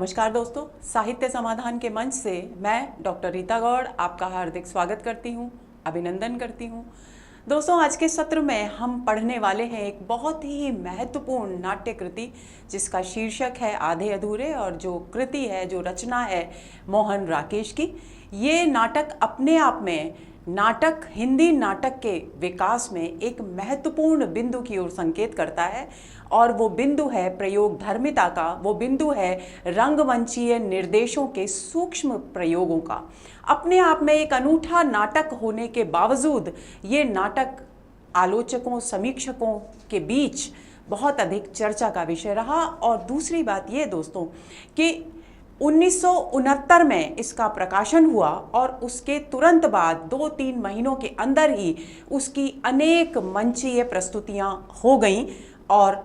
नमस्कार दोस्तों, साहित्य समाधान के मंच से मैं डॉक्टर रीता गौड़ आपका हार्दिक स्वागत करती हूँ, अभिनंदन करती हूँ। दोस्तों, आज के सत्र में हम पढ़ने वाले हैं एक बहुत ही महत्वपूर्ण नाट्य कृति जिसका शीर्षक है आधे अधूरे, और जो कृति है, जो रचना है मोहन राकेश की। ये नाटक अपने आप में हिंदी नाटक के विकास में एक महत्वपूर्ण बिंदु की ओर संकेत करता है, और वो बिंदु है प्रयोग धर्मिता का, वो बिंदु है रंगमंचीय निर्देशों के सूक्ष्म प्रयोगों का। अपने आप में एक अनूठा नाटक होने के बावजूद ये नाटक आलोचकों, समीक्षकों के बीच बहुत अधिक चर्चा का विषय रहा। और दूसरी बात ये दोस्तों कि 1969 में इसका प्रकाशन हुआ, और उसके तुरंत बाद 2-3 महीनों के अंदर ही उसकी अनेक मंचीय प्रस्तुतियां हो गईं, और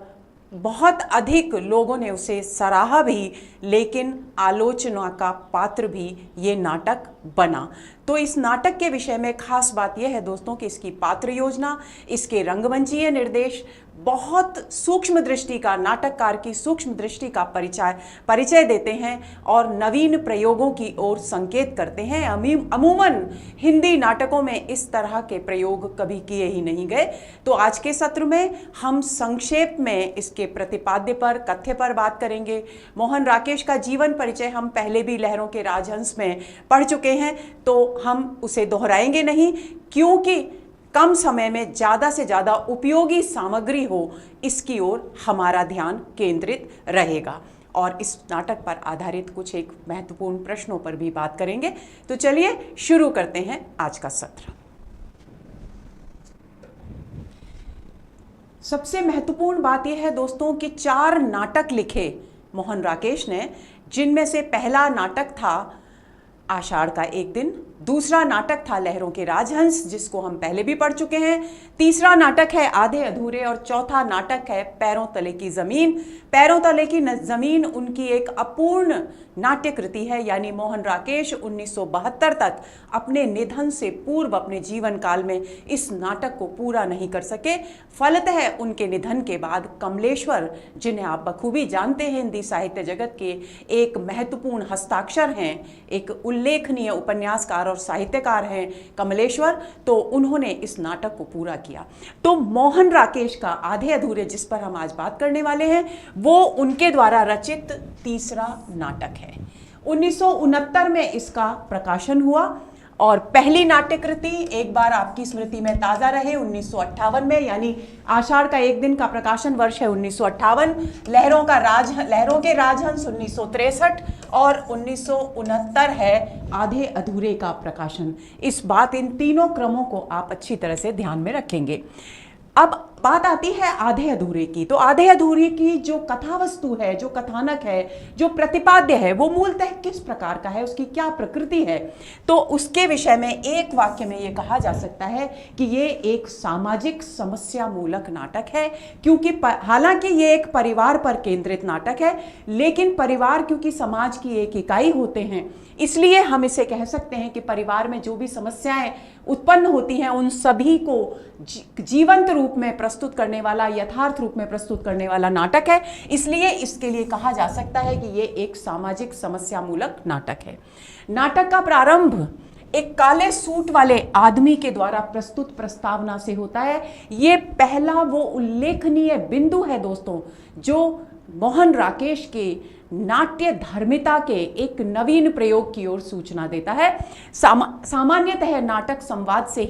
बहुत अधिक लोगों ने उसे सराहा भी, लेकिन आलोचना का पात्र भी ये नाटक बना। तो इस नाटक के विषय में खास बात यह है दोस्तों कि इसकी पात्र योजना, इसके रंगमंचीय निर्देश बहुत सूक्ष्म दृष्टि का, नाटककार की सूक्ष्म दृष्टि का परिचय देते हैं और नवीन प्रयोगों की ओर संकेत करते हैं। अमूमन हिंदी नाटकों में इस तरह के प्रयोग कभी किए ही नहीं गए। तो आज के सत्र में हम संक्षेप में इसके प्रतिपाद्य पर, कथ्य पर बात करेंगे। मोहन राकेश का जीवन परिचय हम पहले भी लहरों के राजहंस में पढ़ चुके हैं, तो हम उसे दोहराएंगे नहीं, क्योंकि कम समय में ज़्यादा से ज़्यादा उपयोगी सामग्री हो, इसकी ओर हमारा ध्यान केंद्रित रहेगा। और इस नाटक पर आधारित कुछ एक महत्वपूर्ण प्रश्नों पर भी बात करेंगे। तो चलिए शुरू करते हैं आज का सत्र। सबसे महत्वपूर्ण बात यह है दोस्तों कि 4 नाटक लिखे मोहन राकेश ने, जिनमें से पहला नाटक था आषाढ़ का एक दिन, दूसरा नाटक था लहरों के राजहंस जिसको हम पहले भी पढ़ चुके हैं, तीसरा नाटक है आधे अधूरे, और चौथा नाटक है पैरों तले की जमीन। पैरों तले की जमीन उनकी एक अपूर्ण नाट्य कृति है, यानी मोहन राकेश 1972 तक अपने निधन से पूर्व अपने जीवन काल में इस नाटक को पूरा नहीं कर सके। फलतः उनके निधन के बाद कमलेश्वर, जिन्हें आप बखूबी जानते हैं, हिंदी साहित्य जगत के एक महत्वपूर्ण हस्ताक्षर हैं, एक उल्लेखनीय उपन्यासकार और साहित्यकार हैं कमलेश्वर, तो उन्होंने इस नाटक को पूरा किया। तो मोहन राकेश का आधे अधूरे, जिस पर हम आज बात करने वाले हैं, वो उनके द्वारा रचित तीसरा नाटक है। 1969 में इसका प्रकाशन हुआ, और पहली नाट्य कृति एक बार आपकी स्मृति में ताज़ा रहे 1958 में, यानी आषाढ़ का एक दिन का प्रकाशन वर्ष है 1958, लहरों के राजहंस 1963, और 1969 है आधे अधूरे का प्रकाशन। इन तीनों क्रमों को आप अच्छी तरह से ध्यान में रखेंगे। अब बात आती है आधे अधूरे की। तो आधे अधूरे की जो कथा वस्तु है, जो कथानक है, जो प्रतिपाद्य है, वो मूलतः किस प्रकार का है, उसकी क्या प्रकृति है, तो उसके विषय में एक वाक्य में ये कहा जा सकता है कि ये एक सामाजिक समस्या मूलक नाटक है। क्योंकि हालांकि ये एक परिवार पर केंद्रित नाटक है, लेकिन परिवार क्योंकि समाज की एक इकाई होते हैं, इसलिए हम इसे कह सकते हैं कि परिवार में जो भी समस्याएं उत्पन्न होती हैं उन सभी को जीवंत रूप में प्रस्तुत करने वाला, यथार्थ रूप में प्रस्तुत करने वाला नाटक है। इसलिए इसके लिए कहा जा सकता है कि ये एक सामाजिक समस्या मूलक नाटक है। नाटक का प्रारंभ एक काले सूट वाले आदमी के द्वारा प्रस्तुत प्रस्तावना से होता है। ये पहला वो उल्लेखनीय बिंदु है दोस्तों, जो मोहन राकेश के नाट्य धर्मिता के एक नवीन प्रयोग की ओर सूचना देता है। सामान्यतः नाटक संवाद से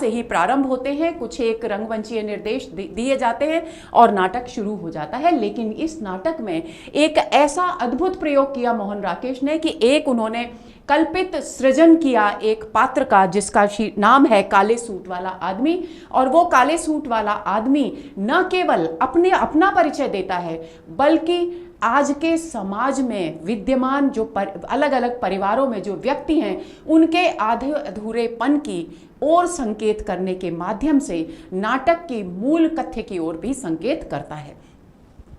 ही प्रारंभ होते हैं, कुछ एक रंगमंचीय निर्देश दिए जाते हैं और नाटक शुरू हो जाता है। लेकिन इस नाटक में एक ऐसा अद्भुत प्रयोग किया मोहन राकेश ने कि एक उन्होंने कल्पित सृजन किया एक पात्र का, जिसका नाम है काले सूट वाला आदमी। और वो काले सूट वाला आदमी न केवल अपना परिचय देता है, बल्कि आज के समाज में विद्यमान जो अलग अलग परिवारों में जो व्यक्ति हैं, उनके आधे अधूरेपन की ओर संकेत करने के माध्यम से नाटक की मूल कथ्य की ओर भी संकेत करता है।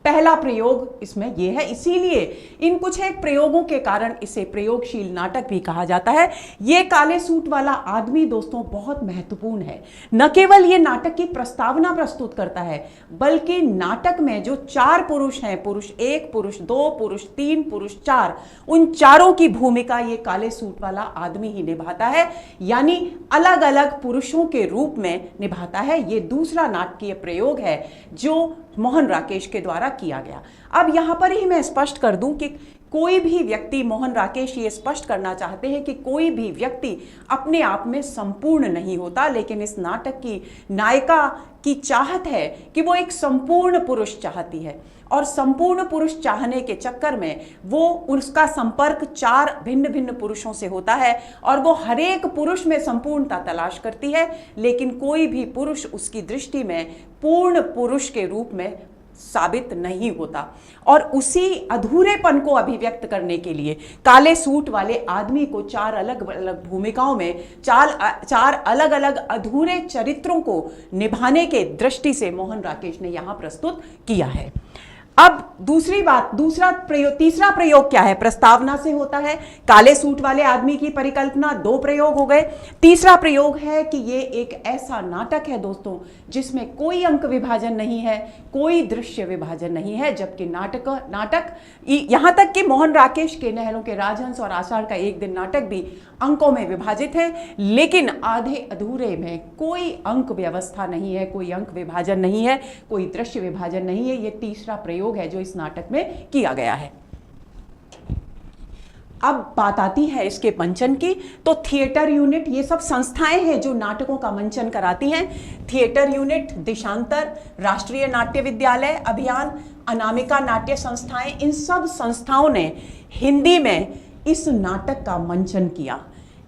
पहला प्रयोग इसमें यह है, इसीलिए इन कुछ एक प्रयोगों के कारण इसे प्रयोगशील नाटक भी कहा जाता है। यह काले सूट वाला आदमी दोस्तों बहुत महत्वपूर्ण है। न केवल यह नाटक की प्रस्तावना प्रस्तुत करता है, बल्कि नाटक में जो 4 पुरुष हैं, पुरुष 1, पुरुष 2, पुरुष 3, पुरुष 4, उन चारों की भूमिका ये काले सूट वाला आदमी ही निभाता है, यानी अलग अलग पुरुषों के रूप में निभाता है। ये दूसरा नाटकीय प्रयोग है जो मोहन राकेश के द्वारा किया गया। अब यहां पर ही मैं स्पष्ट कर दूं कि कोई भी व्यक्ति, मोहन राकेश ये स्पष्ट करना चाहते हैं कि कोई भी व्यक्ति अपने आप में संपूर्ण नहीं होता, लेकिन इस नाटक की नायिका की चाहत है कि वो एक संपूर्ण पुरुष चाहती है, और संपूर्ण पुरुष चाहने के चक्कर में वो उसका संपर्क 4 भिन्न भिन्न पुरुषों से होता है, और वो हर एक पुरुष में संपूर्णता तलाश करती है, लेकिन कोई भी पुरुष उसकी दृष्टि में पूर्ण पुरुष के रूप में साबित नहीं होता। और उसी अधूरेपन को अभिव्यक्त करने के लिए काले सूट वाले आदमी को 4 अलग अलग भूमिकाओं में 4 अलग अलग अधूरे चरित्रों को निभाने के दृष्टि से मोहन राकेश ने यहां प्रस्तुत किया है। अब तीसरा प्रयोग क्या है? प्रस्तावना से होता है। काले सूट वाले आदमी की परिकल्पना, 2 प्रयोग हो गए। तीसरा प्रयोग है कि ये एक ऐसा नाटक है दोस्तों जिसमें कोई अंक विभाजन नहीं है, कोई दृश्य विभाजन नहीं है, जबकि नाटक यहां तक कि मोहन राकेश के नहलों के राजहंस और आषाढ़ का एक दिन नाटक भी अंकों में विभाजित है, लेकिन आधे अधूरे में कोई अंक व्यवस्था नहीं है, कोई अंक विभाजन नहीं है, कोई दृश्य विभाजन नहीं है। ये तीसरा प्रयोग है जो इस नाटक में किया गया है। अब बात आती है इसके मंचन की। तो थिएटर यूनिट, ये सब संस्थाएं हैं जो नाटकों का मंचन कराती हैं। थिएटर यूनिट, देशांतर, राष्ट्रीय नाट्य विद्यालय अभियान, अनामिका नाट्य संस्थाएं, इन सब संस्थाओं ने हिंदी में इस नाटक का मंचन किया।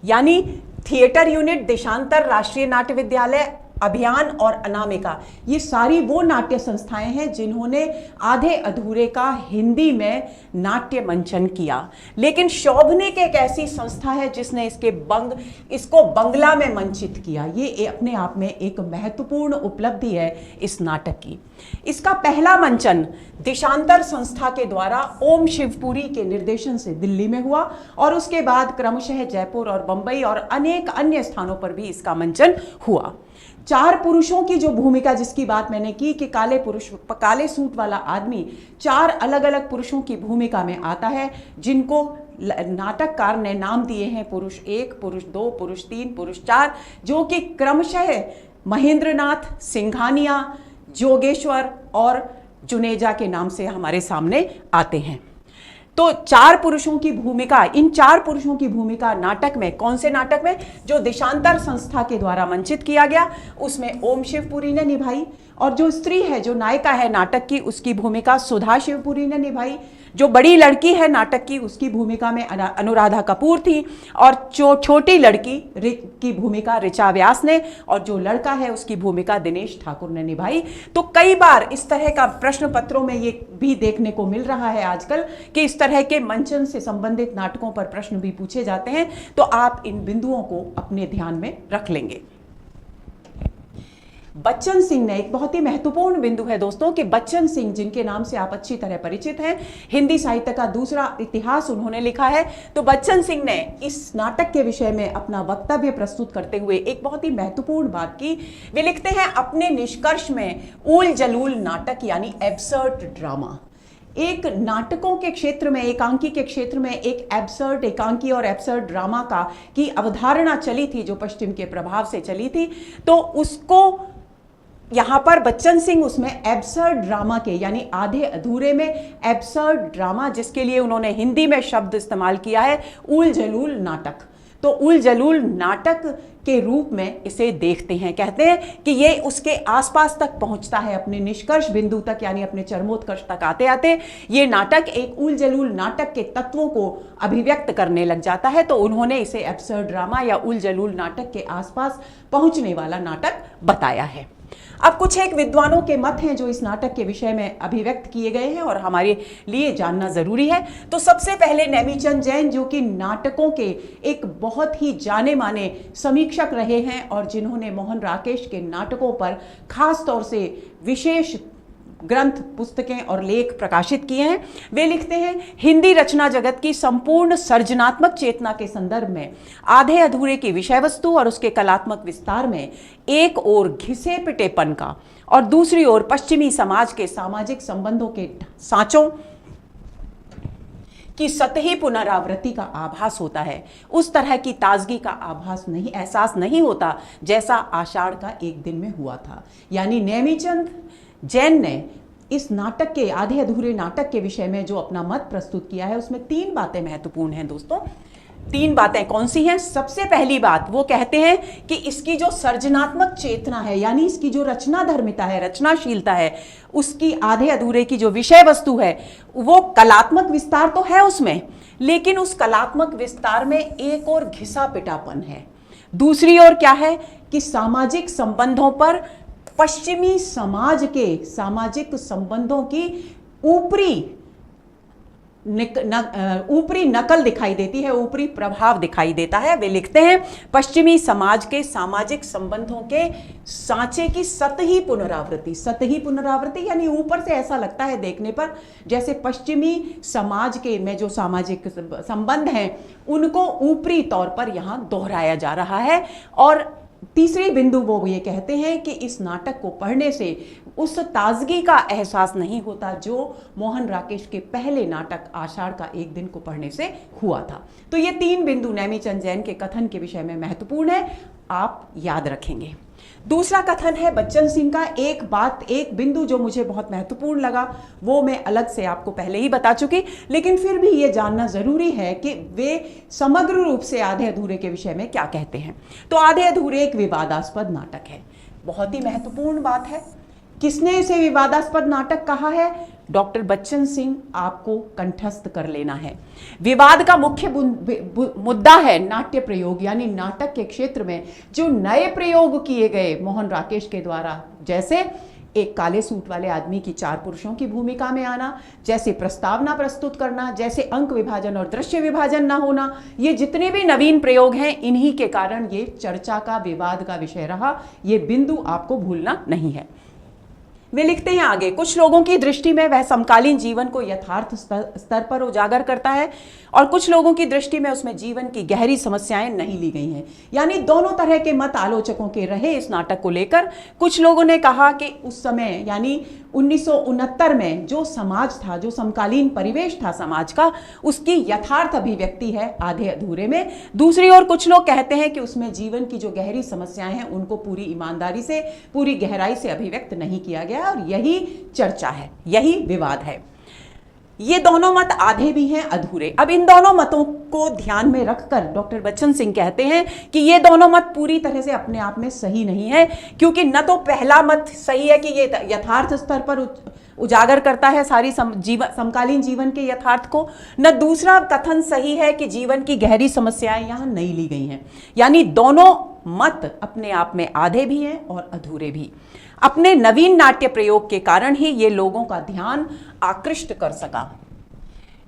यानी थिएटर यूनिट, देशांतर, राष्ट्रीय नाट्य विद्यालय अभियान और अनामिका, ये सारी वो नाट्य संस्थाएं हैं जिन्होंने आधे अधूरे का हिंदी में नाट्य मंचन किया। लेकिन शोभनिक एक ऐसी संस्था है जिसने इसको बंगला में मंचित किया। ये अपने आप में एक महत्वपूर्ण उपलब्धि है इस नाटक की। इसका पहला मंचन देशांतर संस्था के द्वारा ओम शिवपुरी के निर्देशन से दिल्ली में हुआ, और उसके बाद क्रमशः जयपुर और बंबई और अनेक अन्य स्थानों पर भी इसका मंचन हुआ। 4 पुरुषों की जो भूमिका, जिसकी बात मैंने की कि काले सूट वाला आदमी 4 अलग अलग पुरुषों की भूमिका में आता है, जिनको नाटककार ने नाम दिए हैं पुरुष 1, पुरुष 2, पुरुष 3, पुरुष 4, जो कि क्रमशः महेंद्रनाथ, सिंघानिया, जोगेश्वर और जुनेजा के नाम से हमारे सामने आते हैं। तो 4 पुरुषों की भूमिका, इन 4 पुरुषों की भूमिका नाटक में, कौन से नाटक में? जो देशांतर संस्था के द्वारा मंचित किया गया, उसमें ओम शिवपुरी ने निभाई, और जो स्त्री है, जो नायिका है नाटक की, उसकी भूमिका सुधा शिवपुरी ने निभाई। जो बड़ी लड़की है नाटक की, उसकी भूमिका में अनुराधा कपूर थी, और जो छोटी लड़की की भूमिका ऋचा व्यास ने, और जो लड़का है उसकी भूमिका दिनेश ठाकुर ने निभाई। तो कई बार इस तरह का प्रश्न पत्रों में ये भी देखने को मिल रहा है आजकल कि इस तरह के मंचन से संबंधित नाटकों पर प्रश्न भी पूछे जाते हैं, तो आप इन बिंदुओं को अपने ध्यान में रख लेंगे। बच्चन सिंह ने, एक बहुत ही महत्वपूर्ण बिंदु है दोस्तों कि बच्चन सिंह, जिनके नाम से आप अच्छी तरह परिचित हैं, हिंदी साहित्य का दूसरा इतिहास उन्होंने लिखा है। तो बच्चन सिंह ने इस नाटक के विषय में अपना वक्तव्य प्रस्तुत करते हुए एक बहुत ही महत्वपूर्ण बात की। वे लिखते हैं अपने निष्कर्ष में, ऊल जलूल नाटक यानी एब्सर्ड ड्रामा, एक नाटकों के क्षेत्र में, एकांकी के क्षेत्र में एक एब्सर्ड, एकांकी और एब्सर्ड ड्रामा की अवधारणा चली थी, जो पश्चिम के प्रभाव से चली थी। तो उसको यहां पर बच्चन सिंह उसमें एब्सर्ड ड्रामा के, यानी आधे अधूरे में एब्सर्ड ड्रामा, जिसके लिए उन्होंने हिंदी में शब्द इस्तेमाल किया है ऊल जलूल नाटक। तो ऊल जलूल नाटक के रूप में इसे देखते हैं। कहते हैं कि ये उसके आसपास तक पहुंचता है, अपने निष्कर्ष बिंदु तक, यानी अपने चरमोत्कर्ष तक आते आते ये नाटक एक ऊल जलूल नाटक के तत्वों को अभिव्यक्त करने लग जाता है। तो उन्होंने इसे एब्सर्ड ड्रामा या ऊल जलूल नाटक के आसपास पहुंचने वाला नाटक बताया है। अब कुछ एक विद्वानों के मत हैं जो इस नाटक के विषय में अभिव्यक्त किए गए हैं और हमारे लिए जानना जरूरी है। तो सबसे पहले नेमीचंद जैन, जो कि नाटकों के एक बहुत ही जाने माने समीक्षक रहे हैं और जिन्होंने मोहन राकेश के नाटकों पर खास तौर से विशेष ग्रंथ, पुस्तकें और लेख प्रकाशित किए हैं। वे लिखते हैं, हिंदी रचना जगत की संपूर्ण सर्जनात्मक चेतना के संदर्भ में आधे अधूरे की विषय वस्तु और उसके कलात्मक विस्तार में एक ओर घिसे पिटेपन का और दूसरी ओर पश्चिमी समाज के सामाजिक संबंधों के सांचों की सतही पुनरावृत्ति का आभास होता है। उस तरह की ताजगी का एहसास नहीं होता जैसा आषाढ़ का एक दिन में हुआ था। यानी नेमीचंद जैन ने इस नाटक के, आधे अधूरे नाटक के विषय में जो अपना मत प्रस्तुत किया है, उसमें 3 बातें महत्वपूर्ण हैं दोस्तों। 3 बातें कौन सी हैं? सबसे पहली बात, वो कहते हैं कि इसकी जो सर्जनात्मक चेतना है, यानी इसकी जो रचना धर्मिता है, रचनाशीलता है, उसकी आधे अधूरे की जो विषय वस्तु है, वो कलात्मक विस्तार तो है उसमें, लेकिन उस कलात्मक विस्तार में एक और घिसा पिटापन है। दूसरी ओर क्या है कि सामाजिक संबंधों पर पश्चिमी समाज के सामाजिक संबंधों की ऊपरी नकल दिखाई देती है, ऊपरी प्रभाव दिखाई देता है। वे लिखते हैं, पश्चिमी समाज के सामाजिक संबंधों के सांचे की सतही पुनरावृत्ति यानी ऊपर से ऐसा लगता है देखने पर जैसे पश्चिमी समाज के में जो सामाजिक संबंध हैं उनको ऊपरी तौर पर यहां दोहराया जा रहा है। और तीसरी बिंदु वो ये कहते हैं कि इस नाटक को पढ़ने से उस ताजगी का एहसास नहीं होता जो मोहन राकेश के पहले नाटक आषाढ़ का एक दिन को पढ़ने से हुआ था। तो ये 3 बिंदु नेमीचंद जैन के कथन के विषय में महत्वपूर्ण है, आप याद रखेंगे। दूसरा कथन है बच्चन सिंह का। एक बिंदु जो मुझे बहुत महत्वपूर्ण लगा वो मैं अलग से आपको पहले ही बता चुकी, लेकिन फिर भी ये जानना जरूरी है कि वे समग्र रूप से आधे अधूरे के विषय में क्या कहते हैं। तो आधे अधूरे एक विवादास्पद नाटक है, बहुत ही महत्वपूर्ण बात है। किसने इसे विवादास्पद नाटक कहा है? डॉक्टर बच्चन सिंह, आपको कंठस्थ कर लेना है। विवाद का मुख्य मुद्दा है नाट्य प्रयोग, यानी नाटक के क्षेत्र में जो नए प्रयोग किए गए मोहन राकेश के द्वारा, जैसे एक काले सूट वाले आदमी की 4 पुरुषों की भूमिका में आना, जैसे प्रस्तावना प्रस्तुत करना, जैसे अंक विभाजन और दृश्य विभाजन ना होना, ये जितने भी नवीन प्रयोग हैं, इन्हीं के कारण ये चर्चा का, विवाद का विषय रहा। ये बिंदु आपको भूलना नहीं है। वे लिखते हैं आगे, कुछ लोगों की दृष्टि में वह समकालीन जीवन को यथार्थ स्तर पर उजागर करता है और कुछ लोगों की दृष्टि में उसमें जीवन की गहरी समस्याएं नहीं ली गई हैं। यानी दोनों तरह के मत आलोचकों के रहे इस नाटक को लेकर। कुछ लोगों ने कहा कि उस समय यानी 1969 में जो समाज था, जो समकालीन परिवेश था समाज का, उसकी यथार्थ अभिव्यक्ति है आधे अधूरे में। दूसरी ओर कुछ लोग कहते हैं कि उसमें जीवन की जो गहरी समस्याएं हैं उनको पूरी ईमानदारी से, पूरी गहराई से अभिव्यक्त नहीं किया गया, और यही चर्चा है, यही विवाद है। ये दोनों मत आधे भी हैं, अधूरे। अब इन दोनों मतों को ध्यान में रखकर डॉक्टर बच्चन सिंह कहते हैं कि ये दोनों मत पूरी तरह से अपने आप में सही नहीं है, क्योंकि न तो पहला मत सही है कि ये यथार्थ स्तर पर उजागर करता है सारी समकालीन जीवन के यथार्थ को, न दूसरा कथन सही है कि जीवन की गहरी समस्याएं यहां नहीं ली गई हैं। यानी दोनों मत अपने आप में आधे भी हैं और अधूरे भी। अपने नवीन नाट्य प्रयोग के कारण ही ये लोगों का ध्यान आकृष्ट कर सका।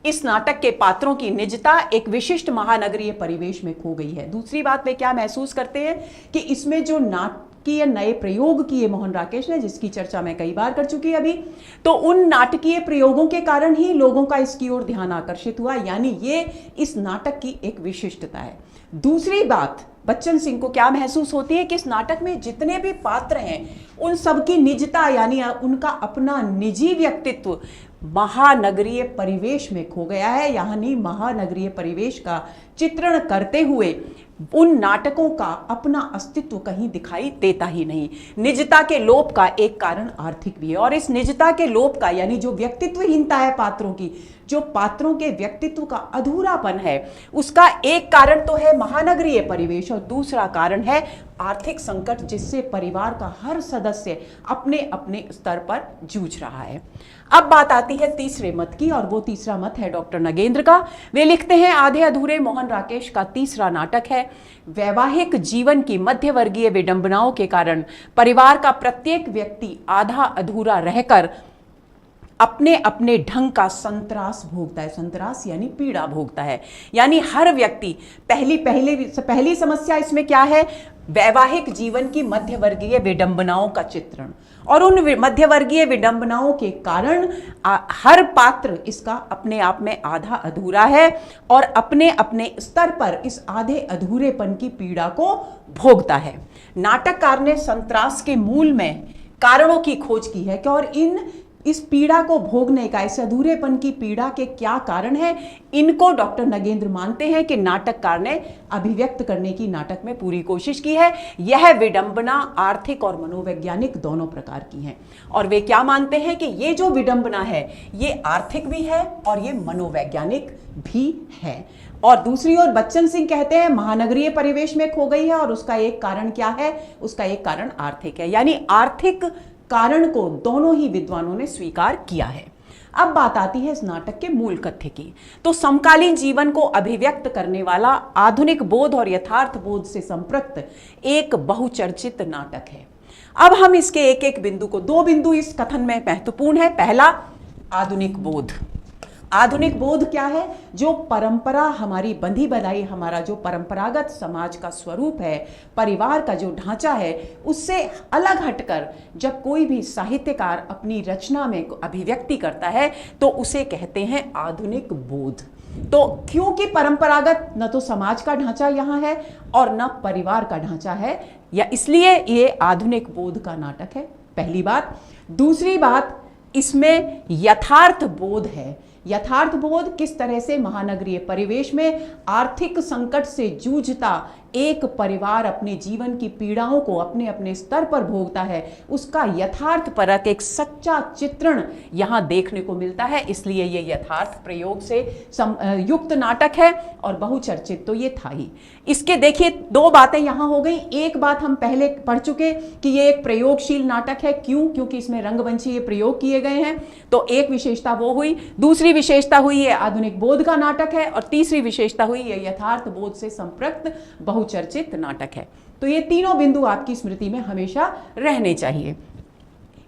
इस नाटक के पात्रों की निजता एक विशिष्ट महानगरीय परिवेश में खो गई है। दूसरी बात, वे क्या महसूस करते हैं कि इसमें जो नाटकीय नए प्रयोग किए मोहन राकेश ने, जिसकी चर्चा मैं कई बार कर चुकी अभी, तो उन नाटकीय प्रयोगों के कारण ही लोगों का इसकी ओर ध्यान आकर्षित हुआ। यानी ये इस नाटक की एक विशिष्टता है। दूसरी बात, बच्चन सिंह को क्या महसूस होती है कि इस नाटक में जितने भी पात्र हैं उन सबकी निजता, यानी उनका अपना निजी व्यक्तित्व महानगरीय परिवेश में खो गया है। यानी महानगरीय परिवेश का चित्रण करते हुए उन नाटकों का अपना अस्तित्व कहीं दिखाई देता ही नहीं। निजता के लोप का एक कारण आर्थिक भी है, और इस निजता के लोप का, यानी जो व्यक्तित्वहीनता है पात्रों की, जो पात्रों के व्यक्तित्व का अधूरापन है, उसका एक कारण तो है महानगरीय परिवेश और दूसरा कारण है आर्थिक संकट, जिससे परिवार का हर सदस्य अपने अपने स्तर पर जूझ रहा है। अब बात आती है तीसरे मत की, और वो तीसरा मत है डॉक्टर नगेंद्र का। वे लिखते हैं, आधे अधूरे मोहन राकेश का तीसरा नाटक है। वैवाहिक जीवन की मध्यवर्गीय विडंबनाओं के कारण परिवार का प्रत्येक व्यक्ति आधा अधूरा रहकर अपने अपने ढंग का संतरास भोगता है। संतरास यानी पीड़ा भोगता है। यानी हर व्यक्ति पहली समस्या इसमें क्या है? वैवाहिक जीवन की मध्यवर्गीय विडंबनाओं का चित्रण, और उन मध्यवर्गीय विडंबनाओं के कारण हर पात्र इसका अपने आप में आधा अधूरा है और अपने अपने स्तर पर इस आधे अधूरेपन की पीड़ा को भोगता है। नाटककार ने संतरास के मूल में कारणों की खोज की है कि और इस पीड़ा को भोगने का, इस अधूरेपन की पीड़ा के क्या कारण है, इनको डॉक्टर नगेंद्र मानते हैं कि नाटककार ने अभिव्यक्त करने की नाटक में पूरी कोशिश की है। यह विडंबना आर्थिक और मनोवैज्ञानिक दोनों प्रकार की हैं, और वे क्या मानते हैं कि ये जो विडंबना है ये आर्थिक भी है और ये मनोवैज्ञानिक भी है। और दूसरी ओर बच्चन सिंह कहते हैं महानगरीय परिवेश में खो गई है, और उसका एक कारण क्या है? उसका एक कारण आर्थिक है। यानी आर्थिक कारण को दोनों ही विद्वानों ने स्वीकार किया है। अब बात आती है इस नाटक के मूल कथ्य की। तो समकालीन जीवन को अभिव्यक्त करने वाला आधुनिक बोध और यथार्थ बोध से संपृक्त एक बहुचर्चित नाटक है। अब हम इसके एक एक बिंदु को, 2 बिंदु इस कथन में महत्वपूर्ण है। पहला, आधुनिक बोध। आधुनिक बोध क्या है? जो परंपरा हमारी बंधी बनाई, हमारा जो परंपरागत समाज का स्वरूप है, परिवार का जो ढांचा है, उससे अलग हटकर जब कोई भी साहित्यकार अपनी रचना में अभिव्यक्ति करता है तो उसे कहते हैं आधुनिक बोध। तो क्योंकि परंपरागत न तो समाज का ढांचा यहाँ है और न परिवार का ढांचा है, या इसलिए ये आधुनिक बोध का नाटक है, पहली बात। दूसरी बात, इसमें यथार्थ बोध है। यथार्थ बोध किस तरह से महानगरीय परिवेश में आर्थिक संकट से जूझता एक परिवार अपने जीवन की पीड़ाओं को अपने अपने स्तर पर भोगता है, उसका यथार्थ परक एक सच्चा चित्रण यहां देखने को मिलता है। इसलिए ये यथार्थ प्रयोग से युक्त नाटक है और बहुचर्चित तो ये था ही। इसके देखिए 2 बातें यहां हो गई। एक बात हम पहले पढ़ चुके कि ये एक प्रयोगशील नाटक है। क्यों? क्योंकि इसमें रंगमंची प्रयोग किए गए हैं, तो एक विशेषता वो हुई। दूसरी विशेषता हुई ये आधुनिक बोध का नाटक है, और तीसरी विशेषता हुई ये यथार्थ बोध से संपृक्त बहुचर्चित नाटक है। तो ये तीनों बिंदु आपकी स्मृति में हमेशा रहने चाहिए।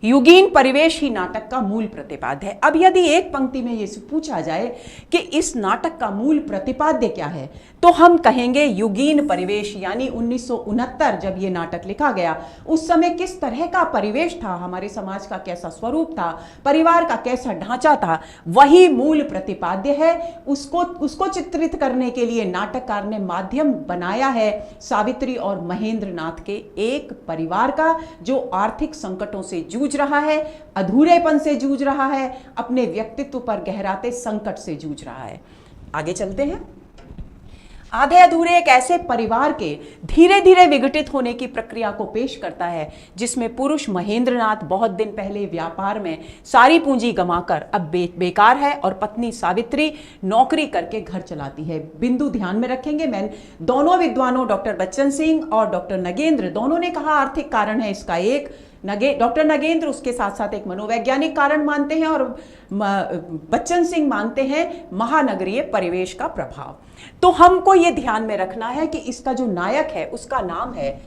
युगीन परिवेश ही नाटक का मूल प्रतिपाद्य है। अब यदि एक पंक्ति में ये पूछा जाए कि इस नाटक का मूल प्रतिपाद्य क्या है, तो हम कहेंगे युगीन परिवेश। यानी 1969 जब ये नाटक लिखा गया, उस समय किस तरह का परिवेश था, हमारे समाज का कैसा स्वरूप था, परिवार का कैसा ढांचा था, वही मूल प्रतिपाद्य है। उसको चित्रित करने के लिए नाटककार ने माध्यम बनाया है सावित्री और महेंद्र नाथ के एक परिवार का, जो आर्थिक संकटों से जूझ रहा है, अधूरेपन से जूझ रहा है, अपने व्यक्तित्व पर गहराते संकट से जूझ रहा है। आगे चलते हैं। आधे अधूरे एक ऐसे परिवार के धीरे धीरे विघटित होने की प्रक्रिया को पेश करता है, जिसमें पुरुष महेंद्रनाथ बहुत दिन पहले व्यापार में सारी पूंजी गंवाकर अब बेकार है, और पत्नी सावित्री नौकरी करके घर चलाती है। बिंदु ध्यान में रखेंगे, मैं दोनों विद्वानों डॉक्टर बच्चन सिंह और डॉक्टर नगेंद्र दोनों ने कहा आर्थिक कारण है इसका एक। डॉक्टर नगेंद्र उसके साथ साथ एक मनोवैज्ञानिक कारण मानते हैं, और बच्चन सिंह मानते हैं महानगरीय परिवेश का प्रभाव। तो हमको ये ध्यान में रखना है कि इसका जो नायक है उसका नाम है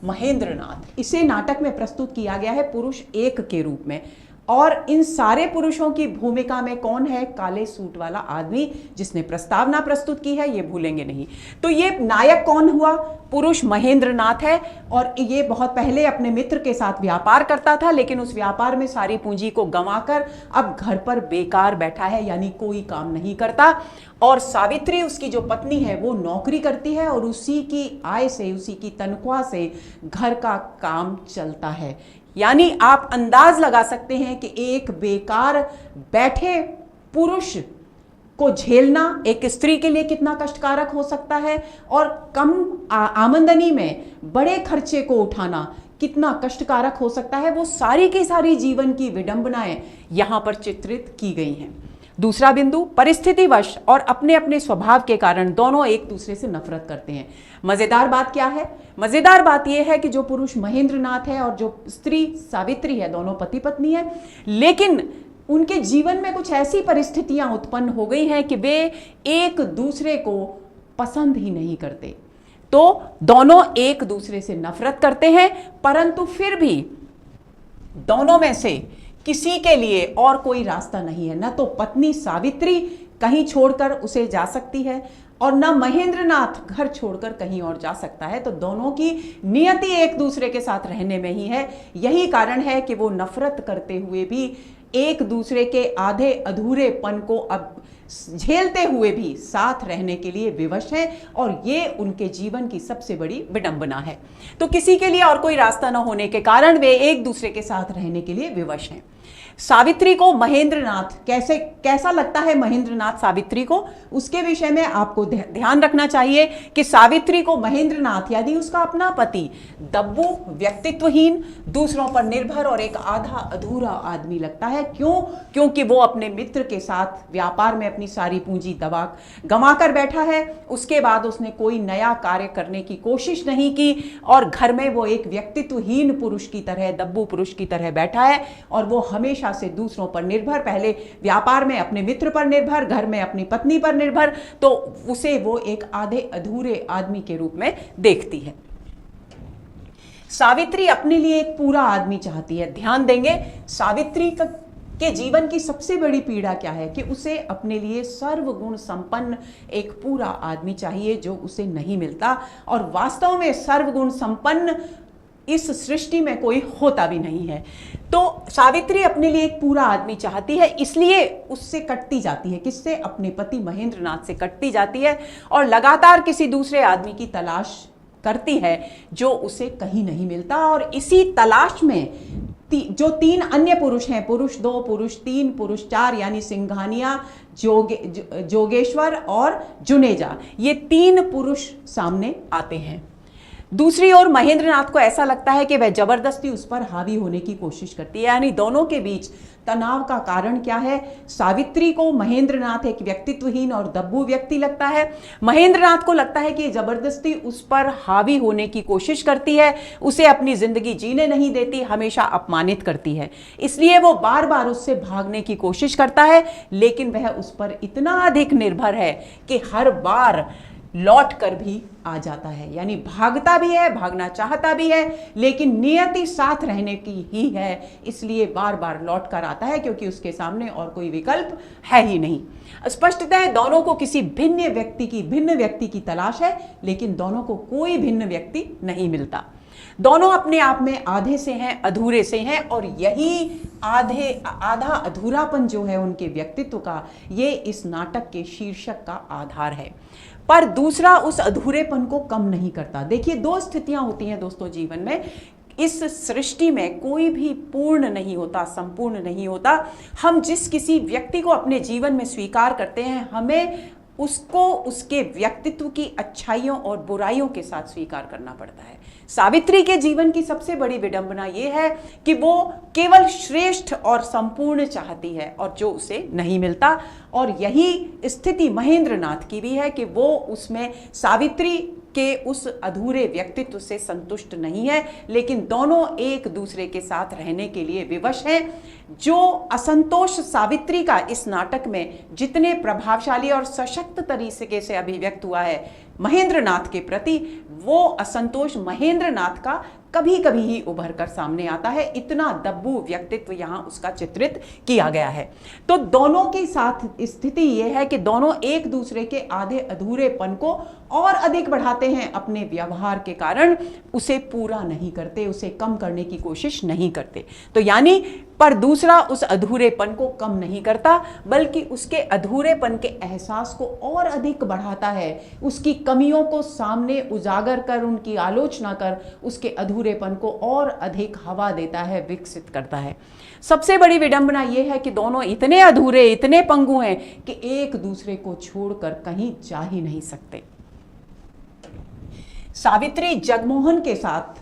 महेंद्रनाथ। इसे नाटक में प्रस्तुत किया गया है पुरुष 1 के रूप में, और इन सारे पुरुषों की भूमिका में कौन है? काले सूट वाला आदमी जिसने प्रस्तावना प्रस्तुत की है, ये भूलेंगे नहीं। तो ये नायक कौन हुआ? पुरुष महेंद्रनाथ है, और ये बहुत पहले अपने मित्र के साथ व्यापार करता था, लेकिन उस व्यापार में सारी पूंजी को गंवाकर अब घर पर बेकार बैठा है, यानी कोई काम नहीं करता। और सावित्री उसकी जो पत्नी है वो नौकरी करती है, और उसी की आय से, उसी की तनख्वाह से घर का काम चलता है। यानी आप अंदाज लगा सकते हैं कि एक बेकार बैठे पुरुष को झेलना एक स्त्री के लिए कितना कष्टकारक हो सकता है, और कम आमदनी में बड़े खर्चे को उठाना कितना कष्टकारक हो सकता है। वो सारी की सारी जीवन की विडंबनाएं यहां पर चित्रित की गई हैं। दूसरा बिंदु, परिस्थितिवश और अपने अपने स्वभाव के कारण दोनों एक दूसरे से नफरत करते हैं। मजेदार बात क्या है? मजेदार बात यह है कि जो पुरुष महेंद्रनाथ है और जो स्त्री सावित्री है, दोनों पति पत्नी है, लेकिन उनके जीवन में कुछ ऐसी परिस्थितियां उत्पन्न हो गई हैं कि वे एक दूसरे को पसंद ही नहीं करते। तो दोनों एक दूसरे से नफरत करते हैं, परंतु फिर भी दोनों में से किसी के लिए और कोई रास्ता नहीं है। न तो पत्नी सावित्री कहीं छोड़कर उसे जा सकती है और न महेंद्रनाथ घर छोड़कर कहीं और जा सकता है। तो दोनों की नियति एक दूसरे के साथ रहने में ही है। यही कारण है कि वो नफरत करते हुए भी एक दूसरे के आधे अधूरेपन को अब झेलते हुए भी साथ रहने के लिए विवश हैं और ये उनके जीवन की सबसे बड़ी विडंबना है। तो किसी के लिए और कोई रास्ता न होने के कारण वे एक दूसरे के साथ रहने के लिए विवश हैं। सावित्री को महेंद्रनाथ कैसा लगता है महेंद्रनाथ सावित्री को, उसके विषय में आपको ध्यान रखना चाहिए कि सावित्री को महेंद्रनाथ यानी उसका अपना पति दब्बू, व्यक्तित्वहीन, दूसरों पर निर्भर और एक आधा अधूरा आदमी लगता है। क्यों? क्योंकि वो अपने मित्र के साथ व्यापार में अपनी सारी पूंजी गंवा कर बैठा है। उसके बाद उसने कोई नया कार्य करने की कोशिश नहीं की और घर में वो एक व्यक्तित्वहीन पुरुष की तरह, दब्बू पुरुष की तरह बैठा है और वो हमेशा से दूसरों पर निर्भर, पहले व्यापार में अपने मित्र पर निर्भर, घर में अपनी पत्नी पर निर्भर, तो उसे वो एक आधे अधूरे आदमी के रूप में देखती है। सावित्री अपने लिए एक पूरा आदमी चाहती है। ध्यान देंगे, सावित्री के जीवन की सबसे बड़ी पीड़ा क्या है कि उसे अपने लिए सर्वगुण संपन्न एक पूरा आदमी चाहिए जो उसे नहीं मिलता और वास्तव में सर्वगुण संपन्न इस सृष्टि में कोई होता भी नहीं है। तो सावित्री अपने लिए एक पूरा आदमी चाहती है, इसलिए उससे कटती जाती है। किससे? अपने पति महेंद्रनाथ से कटती जाती है और लगातार किसी दूसरे आदमी की तलाश करती है जो उसे कहीं नहीं मिलता। और इसी तलाश में जो तीन अन्य पुरुष हैं, पुरुष 2, पुरुष 3, पुरुष 4 यानी सिंघानिया, जोगेश्वर और जुनेजा, ये 3 पुरुष सामने आते हैं। दूसरी ओर महेंद्रनाथ को ऐसा लगता है कि वह जबरदस्ती उस पर हावी होने की कोशिश करती है। यानी दोनों के बीच तनाव का कारण क्या है? सावित्री को महेंद्रनाथ एक व्यक्तित्वहीन और दब्बू व्यक्ति लगता है। महेंद्रनाथ को लगता है कि जबरदस्ती उस पर हावी होने की कोशिश करती है, उसे अपनी जिंदगी जीने नहीं देती, हमेशा अपमानित करती है। इसलिए वो बार बार उससे भागने की कोशिश करता है, लेकिन वह उस पर इतना अधिक निर्भर है कि हर बार लौट कर भी आ जाता है। यानी भागता भी है, भागना चाहता भी है, लेकिन नियति साथ रहने की ही है, इसलिए बार बार लौट कर आता है क्योंकि उसके सामने और कोई विकल्प है ही नहीं। स्पष्टतः दोनों को किसी भिन्न व्यक्ति की तलाश है, लेकिन दोनों को कोई भिन्न व्यक्ति नहीं मिलता। दोनों अपने आप में आधे से हैं, अधूरे से हैं और यही आधा अधूरापन जो है उनके व्यक्तित्व का, ये इस नाटक के शीर्षक का आधार है। पर दूसरा उस अधूरेपन को कम नहीं करता। देखिए, 2 स्थितियां होती हैं दोस्तों जीवन में। इस सृष्टि में कोई भी पूर्ण नहीं होता, संपूर्ण नहीं होता। हम जिस किसी व्यक्ति को अपने जीवन में स्वीकार करते हैं, हमें उसको उसके व्यक्तित्व की अच्छाइयों और बुराइयों के साथ स्वीकार करना पड़ता है। सावित्री के जीवन की सबसे बड़ी विडंबना यह है कि वो केवल श्रेष्ठ और संपूर्ण चाहती है और जो उसे नहीं मिलता। और यही स्थिति महेंद्रनाथ की भी है कि वो उसमें सावित्री के उस अधूरे व्यक्तित्व से संतुष्ट नहीं है, लेकिन दोनों एक दूसरे के साथ रहने के लिए विवश हैं। जो असंतोष सावित्री का इस नाटक में जितने प्रभावशाली और सशक्त तरीके से अभिव्यक्त हुआ है महेंद्रनाथ के प्रति, वो असंतोष महेंद्रनाथ का कभी कभी ही उभर कर सामने आता है। इतना दब्बू व्यक्तित्व यहाँ उसका चित्रित किया गया है। तो दोनों के साथ स्थिति यह है कि दोनों एक दूसरे के आधे अधूरेपन को और अधिक बढ़ाते हैं अपने व्यवहार के कारण, उसे पूरा नहीं करते, उसे कम करने की कोशिश नहीं करते। तो यानी पर दूसरा उस अधूरेपन को कम नहीं करता, बल्कि उसके अधूरेपन के एहसास को और अधिक बढ़ाता है। उसकी कमियों को सामने उजागर कर, उनकी आलोचना कर, उसके अधूरेपन को और अधिक हवा देता है, विकसित करता है। सबसे बड़ी विडंबना यह है कि दोनों इतने अधूरे, इतने पंगु हैं कि एक दूसरे को छोड़कर कहीं जा ही नहीं सकते। सावित्री जगमोहन के साथ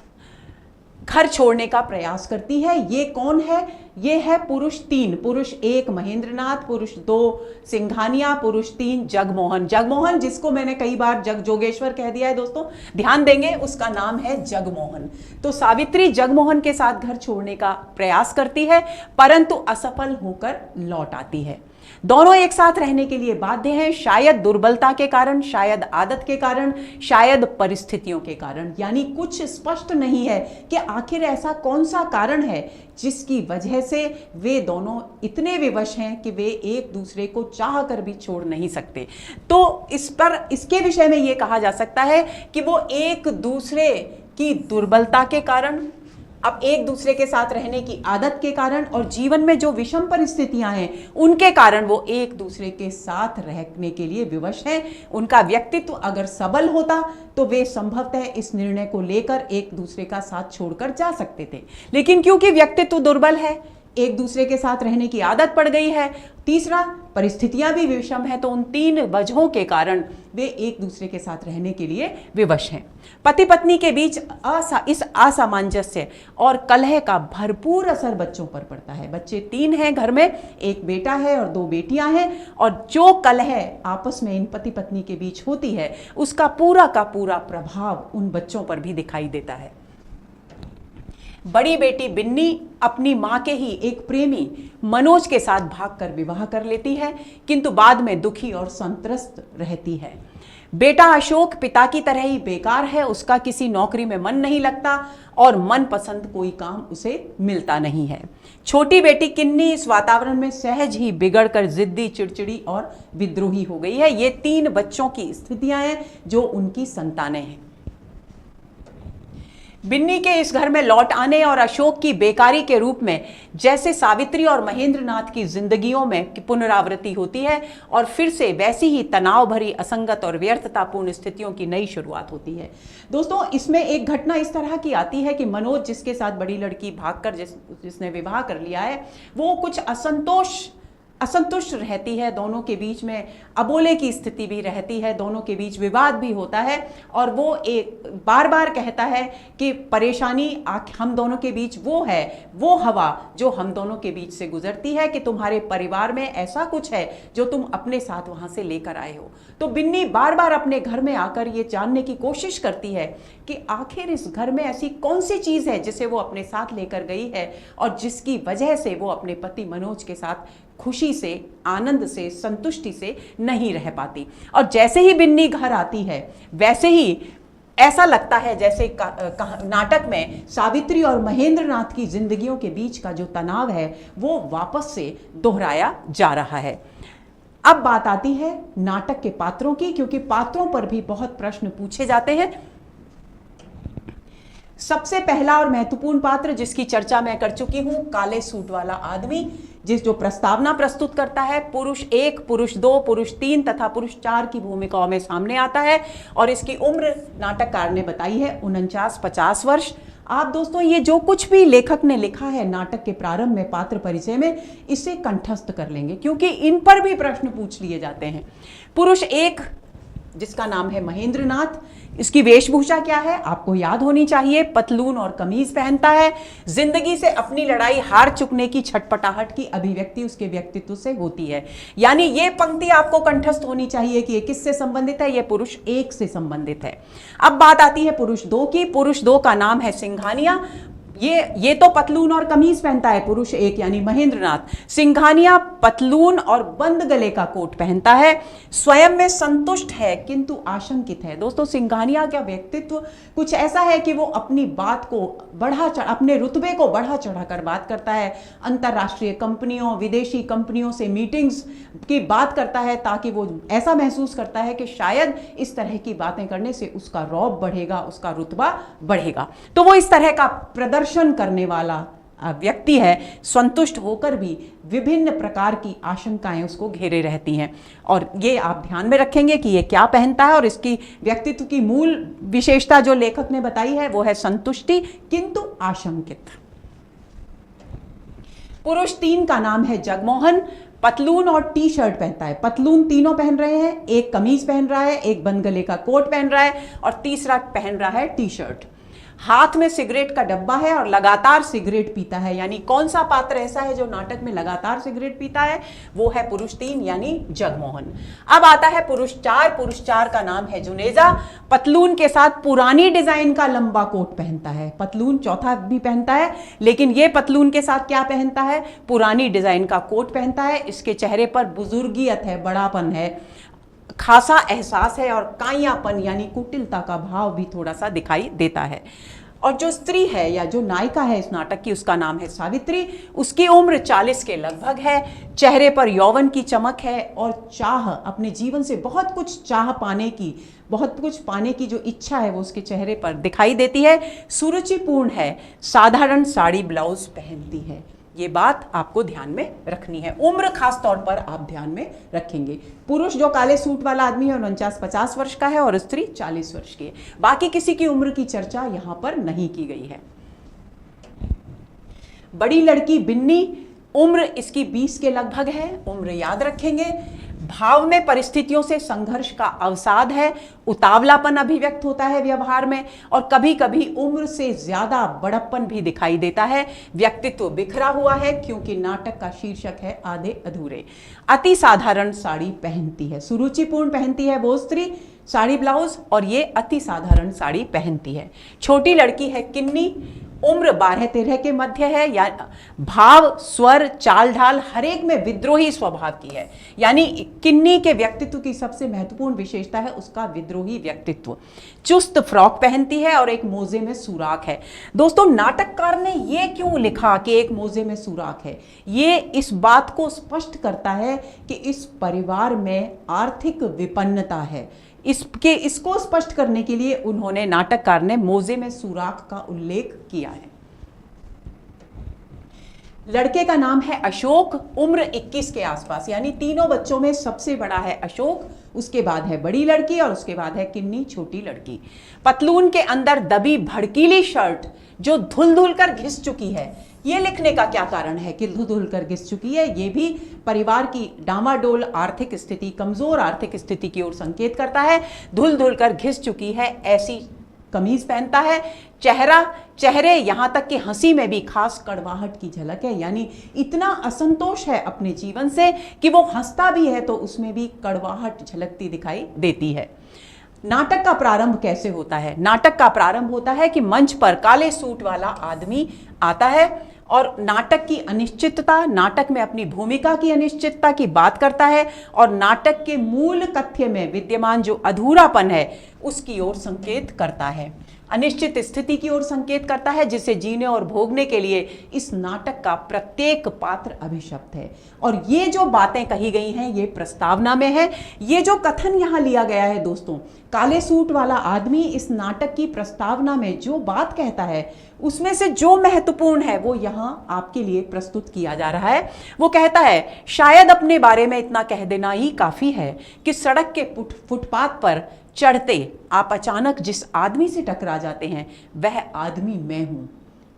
घर छोड़ने का प्रयास करती है। ये कौन है? ये है पुरुष 3, पुरुष 1 महेंद्रनाथ, पुरुष 2 सिंघानिया, पुरुष 3 जगमोहन। जगमोहन जिसको मैंने कई बार जोगेश्वर कह दिया है दोस्तों, ध्यान देंगे, उसका नाम है जगमोहन। तो सावित्री जगमोहन के साथ घर छोड़ने का प्रयास करती है, परंतु असफल होकर लौट आती है। दोनों एक साथ रहने के लिए बाध्य हैं, शायद दुर्बलता के कारण, शायद आदत के कारण, शायद परिस्थितियों के कारण। यानी कुछ स्पष्ट नहीं है कि आखिर ऐसा कौन सा कारण है जिसकी वजह से वे दोनों इतने विवश हैं कि वे एक दूसरे को चाह कर भी छोड़ नहीं सकते। तो इसके विषय में यह कहा जा सकता है कि वो एक दूसरे की दुर्बलता के कारण, अब एक दूसरे के साथ रहने की आदत के कारण और जीवन में जो विषम परिस्थितियां हैं उनके कारण वो एक दूसरे के साथ रहने के लिए विवश हैं। उनका व्यक्तित्व अगर सबल होता तो वे संभवतः इस निर्णय को लेकर एक दूसरे का साथ छोड़कर जा सकते थे, लेकिन क्योंकि व्यक्तित्व दुर्बल है, एक दूसरे के साथ रहने की आदत पड़ गई है, तीसरा परिस्थितियां भी विषम है, तो उन तीन वजहों के कारण वे एक दूसरे के साथ रहने के लिए विवश हैं। पति पत्नी के बीच इस असामंजस्य और कलह का भरपूर असर बच्चों पर पड़ता है। बच्चे 3 हैं घर में, एक बेटा है और 2 बेटियां हैं, और जो कलह आपस में इन पति पत्नी के बीच होती है उसका पूरा का पूरा प्रभाव उन बच्चों पर भी दिखाई देता है। बड़ी बेटी बिन्नी अपनी मां के ही एक प्रेमी मनोज के साथ भागकर विवाह कर लेती है, किंतु बाद में दुखी और संत्रस्त रहती है। बेटा अशोक पिता की तरह ही बेकार है, उसका किसी नौकरी में मन नहीं लगता और मनपसंद कोई काम उसे मिलता नहीं है। छोटी बेटी किन्नी इस वातावरण में सहज ही बिगड़कर जिद्दी, चिड़चिड़ी और विद्रोही हो गई है। ये 3 बच्चों की स्थितियां हैं जो उनकी संतानें हैं। बिन्नी के इस घर में लौट आने और अशोक की बेकारी के रूप में जैसे सावित्री और महेंद्रनाथ की जिंदगियों में पुनरावृत्ति होती है और फिर से वैसी ही तनाव भरी, असंगत और व्यर्थतापूर्ण स्थितियों की नई शुरुआत होती है। दोस्तों, इसमें एक घटना इस तरह की आती है कि मनोज, जिसके साथ बड़ी लड़की भागकर जिसने विवाह कर लिया है, वो कुछ असंतुष्ट रहती है। दोनों के बीच में अबोले की स्थिति भी रहती है, दोनों के बीच विवाद भी होता है और वो एक बार बार कहता है कि परेशानी हम दोनों के बीच वो है, वो हवा जो हम दोनों के बीच से गुजरती है कि तुम्हारे परिवार में ऐसा कुछ है जो तुम अपने साथ वहां से लेकर आए हो। तो बिन्नी बार बार अपने घर में आकर ये जानने की कोशिश करती है कि आखिर इस घर में ऐसी कौन सी चीज है जिसे वो अपने साथ लेकर गई है और जिसकी वजह से वो अपने पति मनोज के साथ खुशी से, आनंद से, संतुष्टि से नहीं रह पाती। और जैसे ही बिन्नी घर आती है वैसे ही ऐसा लगता है जैसे नाटक में सावित्री और महेंद्रनाथ की जिंदगियों के बीच का जो तनाव है वो वापस से दोहराया जा रहा है। अब बात आती है नाटक के पात्रों की, क्योंकि पात्रों पर भी बहुत प्रश्न पूछे जाते हैं। सबसे पहला और महत्वपूर्ण पात्र जिसकी चर्चा मैं कर चुकी हूं, काले सूट वाला आदमी, जो प्रस्तावना प्रस्तुत करता है, पुरुष 1, पुरुष 2, पुरुष 3 तथा पुरुष 4 की भूमिकाओं में सामने आता है और इसकी उम्र नाटककार ने बताई है 49-50 वर्ष। आप दोस्तों, ये जो कुछ भी लेखक ने लिखा है नाटक के प्रारंभ में पात्र परिचय में, इसे कंठस्थ कर लेंगे क्योंकि इन पर भी प्रश्न पूछ लिए जाते हैं। पुरुष 1 जिसका नाम है महेंद्रनाथ, इसकी वेशभूषा क्या है आपको याद होनी चाहिए, पतलून और कमीज पहनता है। जिंदगी से अपनी लड़ाई हार चुकने की छटपटाहट की अभिव्यक्ति उसके व्यक्तित्व से होती है। यानी ये पंक्ति आपको कंठस्थ होनी चाहिए कि ये किससे संबंधित है, ये पुरुष 1 से संबंधित है। अब बात आती है पुरुष 2 की। पुरुष 2 का नाम है सिंघानिया। ये तो पतलून और कमीज पहनता है पुरुष 1 यानी महेंद्रनाथ। सिंघानिया पतलून और बंद गले का कोट पहनता है, स्वयं में संतुष्ट है किंतु आशंकित है। दोस्तों, सिंघानिया का व्यक्तित्व कुछ ऐसा है कि वो अपनी बात को अपने रुतबे को बढ़ा चढ़ाकर बात करता है। अंतरराष्ट्रीय कंपनियों, विदेशी कंपनियों से मीटिंग्स की बात करता है ताकि वो ऐसा महसूस करता है कि शायद इस तरह की बातें करने से उसका रौब बढ़ेगा, उसका रुतबा बढ़ेगा। तो वो इस तरह का प्रदर्शन करने वाला व्यक्ति है। संतुष्ट होकर भी विभिन्न प्रकार की आशंकाएं उसको घेरे रहती हैं और ये आप ध्यान में रखेंगे कि ये क्या पहनता है। और इसकी व्यक्तित्व की मूल विशेषता जो लेखक ने बताई है वो है संतुष्टि किंतु आशंकित। पुरुष 3 का नाम है जगमोहन। पतलून और टी शर्ट पहनता है। पतलून तीनों पहन रहे हैं, एक कमीज पहन रहा है, एक बंद गले का कोट पहन रहा है और तीसरा पहन रहा है टी शर्ट। हाथ में सिगरेट का डब्बा है और लगातार सिगरेट पीता है। यानी कौन सा पात्र ऐसा है जो नाटक में लगातार सिगरेट पीता है? वो है पुरुष 3 यानी जगमोहन। अब आता है पुरुष 4। पुरुष 4 का नाम है जुनेजा। पतलून के साथ पुरानी डिजाइन का लंबा कोट पहनता है। पतलून चौथा भी पहनता है, लेकिन ये पतलून के साथ क्या पहनता है? पुरानी डिजाइन का कोट पहनता है। इसके चेहरे पर बुजुर्गियत है, बड़ापन है, खासा एहसास है और काइयापन यानी कुटिलता का भाव भी थोड़ा सा दिखाई देता है। और जो स्त्री है या जो नायिका है इस नाटक की, उसका नाम है सावित्री। उसकी उम्र 40 के लगभग है। चेहरे पर यौवन की चमक है और चाह, अपने जीवन से बहुत कुछ चाह पाने की, बहुत कुछ पाने की जो इच्छा है वो उसके चेहरे पर दिखाई देती है। सुरुचिपूर्ण है, साधारण साड़ी ब्लाउज पहनती है। ये बात आपको ध्यान में रखनी है। उम्र खास तौर पर आप ध्यान में रखेंगे। पुरुष जो काले सूट वाला आदमी है 49-50 वर्ष का है और स्त्री 40 वर्ष की है। बाकी किसी की उम्र की चर्चा यहां पर नहीं की गई है। बड़ी लड़की बिन्नी, उम्र इसकी 20 के लगभग है। उम्र याद रखेंगे। भाव में परिस्थितियों से संघर्ष का अवसाद है। उतावलापन अभिव्यक्त होता है व्यवहार में और कभी कभी उम्र से ज्यादा बड़प्पन भी दिखाई देता है। व्यक्तित्व बिखरा हुआ है क्योंकि नाटक का शीर्षक है आधे अधूरे। अति साधारण साड़ी पहनती है। सुरुचिपूर्ण पहनती है वो स्त्री साड़ी ब्लाउज और ये अति साधारण साड़ी पहनती है। छोटी लड़की है किन्नी, उम्र 12-13 के मध्य है। या भाव, स्वर, चाल ढाल हर एक में विद्रोही स्वभाव की है। यानी किन्नी के व्यक्तित्व की सबसे महत्वपूर्ण विशेषता है उसका विद्रोही व्यक्तित्व। चुस्त फ्रॉक पहनती है और एक मोजे में सुराख है। दोस्तों, नाटककार ने ये क्यों लिखा कि एक मोजे में सुराख है? ये इस बात को स्पष्ट करता है कि इस परिवार में आर्थिक विपन्नता है। इसको स्पष्ट करने के लिए उन्होंने, नाटककार ने, मोजे में सुराख का उल्लेख किया है। लड़के का नाम है अशोक, उम्र 21 के आसपास। यानी तीनों बच्चों में सबसे बड़ा है अशोक, उसके बाद है बड़ी लड़की और उसके बाद है किन्नी छोटी लड़की। पतलून के अंदर दबी भड़कीली शर्ट जो धुल धुल कर घिस चुकी है। ये लिखने का क्या कारण है कि धुल धुल कर घिस चुकी है? ये भी परिवार की डामाडोल आर्थिक स्थिति, कमजोर आर्थिक स्थिति की ओर संकेत करता है। धुल धुल कर घिस चुकी है ऐसी कमीज पहनता है। चेहरे यहां तक कि हंसी में भी खास कड़वाहट की झलक है। यानी इतना असंतोष है अपने जीवन से कि वो हंसता भी है तो उसमें भी कड़वाहट झलकती दिखाई देती है। नाटक का प्रारंभ कैसे होता है? नाटक का प्रारंभ होता है कि मंच पर काले सूट वाला आदमी आता है और नाटक की अनिश्चितता, नाटक में अपनी भूमिका की अनिश्चितता की बात करता है और नाटक के मूल कथ्य में विद्यमान जो अधूरापन है उसकी ओर संकेत करता है। अनिश्चित स्थिति की ओर संकेत करता है जिसे जीने और भोगने के लिए इस नाटक का प्रत्येक पात्र अभिशप्त है। और ये जो बातें कही गई हैं ये प्रस्तावना में है। ये जो कथन यहाँ लिया गया है दोस्तों, काले सूट वाला आदमी इस नाटक की प्रस्तावना में जो बात कहता है उसमें से जो महत्वपूर्ण है वो यहाँ आपके लिए प्रस्तुत किया जा रहा है। वो कहता है, शायद अपने बारे में इतना कह देना ही काफी है कि सड़क के फुटपाथ पर चढ़ते आप अचानक जिस आदमी से टकरा जाते हैं वह आदमी मैं हूं।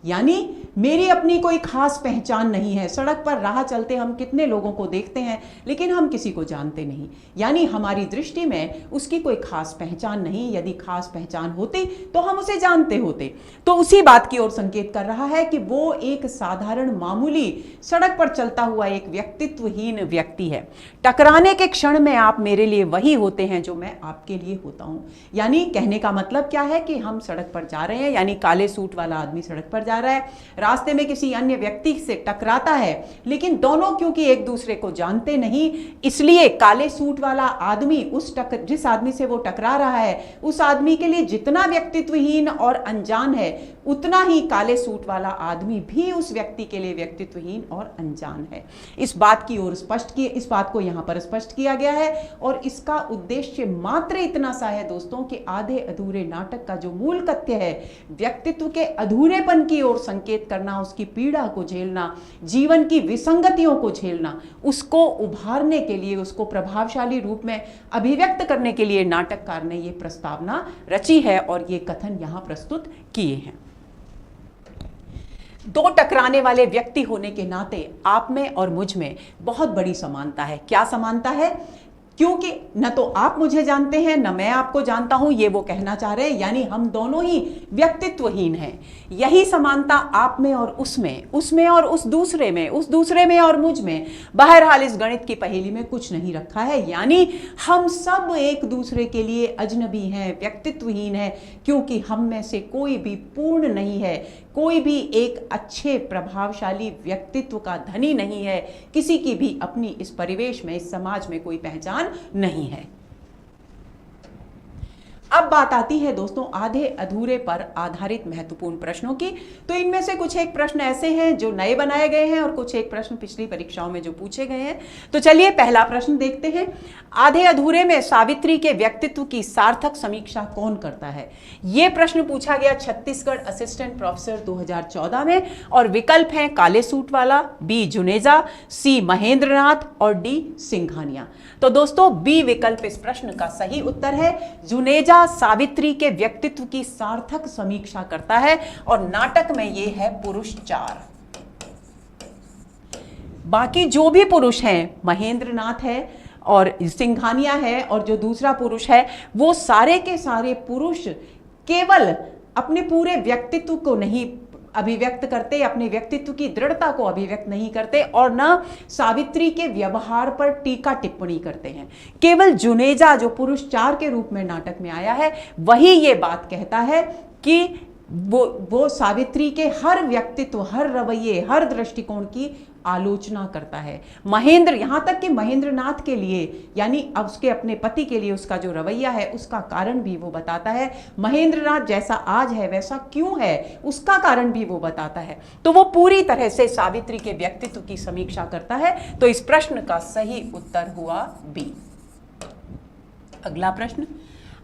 यानी मेरी अपनी कोई खास पहचान नहीं है। सड़क पर राह चलते हम कितने लोगों को देखते हैं लेकिन हम किसी को जानते नहीं। यानी हमारी दृष्टि में उसकी कोई खास पहचान नहीं। यदि खास पहचान होती तो हम उसे जानते होते। तो उसी बात की ओर संकेत कर रहा है कि वो एक साधारण मामूली सड़क पर चलता हुआ एक व्यक्तित्वहीन व्यक्ति है। टकराने के क्षण में आप मेरे लिए वही होते हैं जो मैं आपके लिए होता हूं। यानी कहने का मतलब क्या है कि हम सड़क पर जा रहे हैं, यानी काले सूट वाला आदमी सड़क पर जा रहा है, रास्ते में किसी अन्य व्यक्ति से टकराता है, लेकिन दोनों क्योंकि एक दूसरे को जानते नहीं इसलिए काले सूट वाला आदमी जिस आदमी से वो टकरा रहा है उस आदमी के लिए जितना व्यक्तित्वहीन और अनजान है उतना ही काले सूट वाला आदमी भी उस व्यक्ति के लिए व्यक्तित्वहीन और अनजान है। इस बात को यहाँ पर स्पष्ट किया गया है और इसका उद्देश्य मात्र इतना सा है दोस्तों कि आधे अधूरे नाटक का जो मूल कथ्य है व्यक्तित्व के अधूरेपन की ओर संकेत करना, उसकी पीड़ा को झेलना, जीवन की विसंगतियों को झेलना, उसको उभारने के लिए, उसको प्रभावशाली रूप में अभिव्यक्त करने के लिए नाटककार ने ये प्रस्तावना रची है और ये कथन यहाँ प्रस्तुत किए हैं। दो टकराने वाले व्यक्ति होने के नाते आप में और मुझ में बहुत बड़ी समानता है। क्या समानता है? क्योंकि न तो आप मुझे जानते हैं न मैं आपको जानता हूं, ये वो कहना चाह रहे हैं, यानी हम दोनों ही व्यक्तित्वहीन हैं। यही समानता आप में और उसमें और उस दूसरे में और मुझ में, बहरहाल इस गणित की पहेली में कुछ नहीं रखा है। यानी हम सब एक दूसरे के लिए अजनबी हैं, व्यक्तित्वहीन हैं, क्योंकि हम में से कोई भी पूर्ण नहीं है, कोई भी एक अच्छे प्रभावशाली व्यक्तित्व का धनी नहीं है, किसी की भी अपनी इस परिवेश में, इस समाज में कोई पहचान नहीं है। अब बात आती है दोस्तों आधे अधूरे पर आधारित महत्वपूर्ण प्रश्नों की। तो इनमें से कुछ एक प्रश्न ऐसे हैं जो नए बनाए गए हैं और कुछ एक प्रश्न पिछली परीक्षाओं में जो पूछे गए हैं। तो चलिए पहला प्रश्न देखते हैं। आधे अधूरे में सावित्री के व्यक्तित्व की सार्थक समीक्षा कौन करता है? यह प्रश्न पूछा गया छत्तीसगढ़ असिस्टेंट प्रोफेसर 2014 में और विकल्प हैं काले सूट वाला, बी जुनेजा, सी महेंद्रनाथ और डी सिंघानिया। तो दोस्तों बी विकल्प इस प्रश्न का सही उत्तर है। जुनेजा सावित्री के व्यक्तित्व की सार्थक समीक्षा करता है और नाटक में यह है पुरुष 4। बाकी जो भी पुरुष हैं, महेंद्रनाथ है और सिंघानिया है और जो दूसरा पुरुष है, वो सारे के सारे पुरुष केवल अपने पूरे व्यक्तित्व को नहीं अभिव्यक्त करते, अपने व्यक्तित्व की दृढ़ता को अभिव्यक्त नहीं करते और न सावित्री के व्यवहार पर टीका टिप्पणी करते हैं। केवल जुनेजा जो पुरुष 4 के रूप में नाटक में आया है, वही ये बात कहता है कि वो सावित्री के हर व्यक्तित्व, हर रवैये, हर दृष्टिकोण की आलोचना करता है। महेंद्र, यहां तक कि महेंद्रनाथ के लिए, यानी अब उसके अपने पति के लिए उसका जो रवैया है उसका कारण भी वो बताता है। महेंद्रनाथ जैसा आज है वैसा क्यों है, उसका कारण भी वो बताता है। तो वो पूरी तरह से सावित्री के व्यक्तित्व की समीक्षा करता है। तो इस प्रश्न का सही उत्तर हुआ बी। अगला प्रश्न,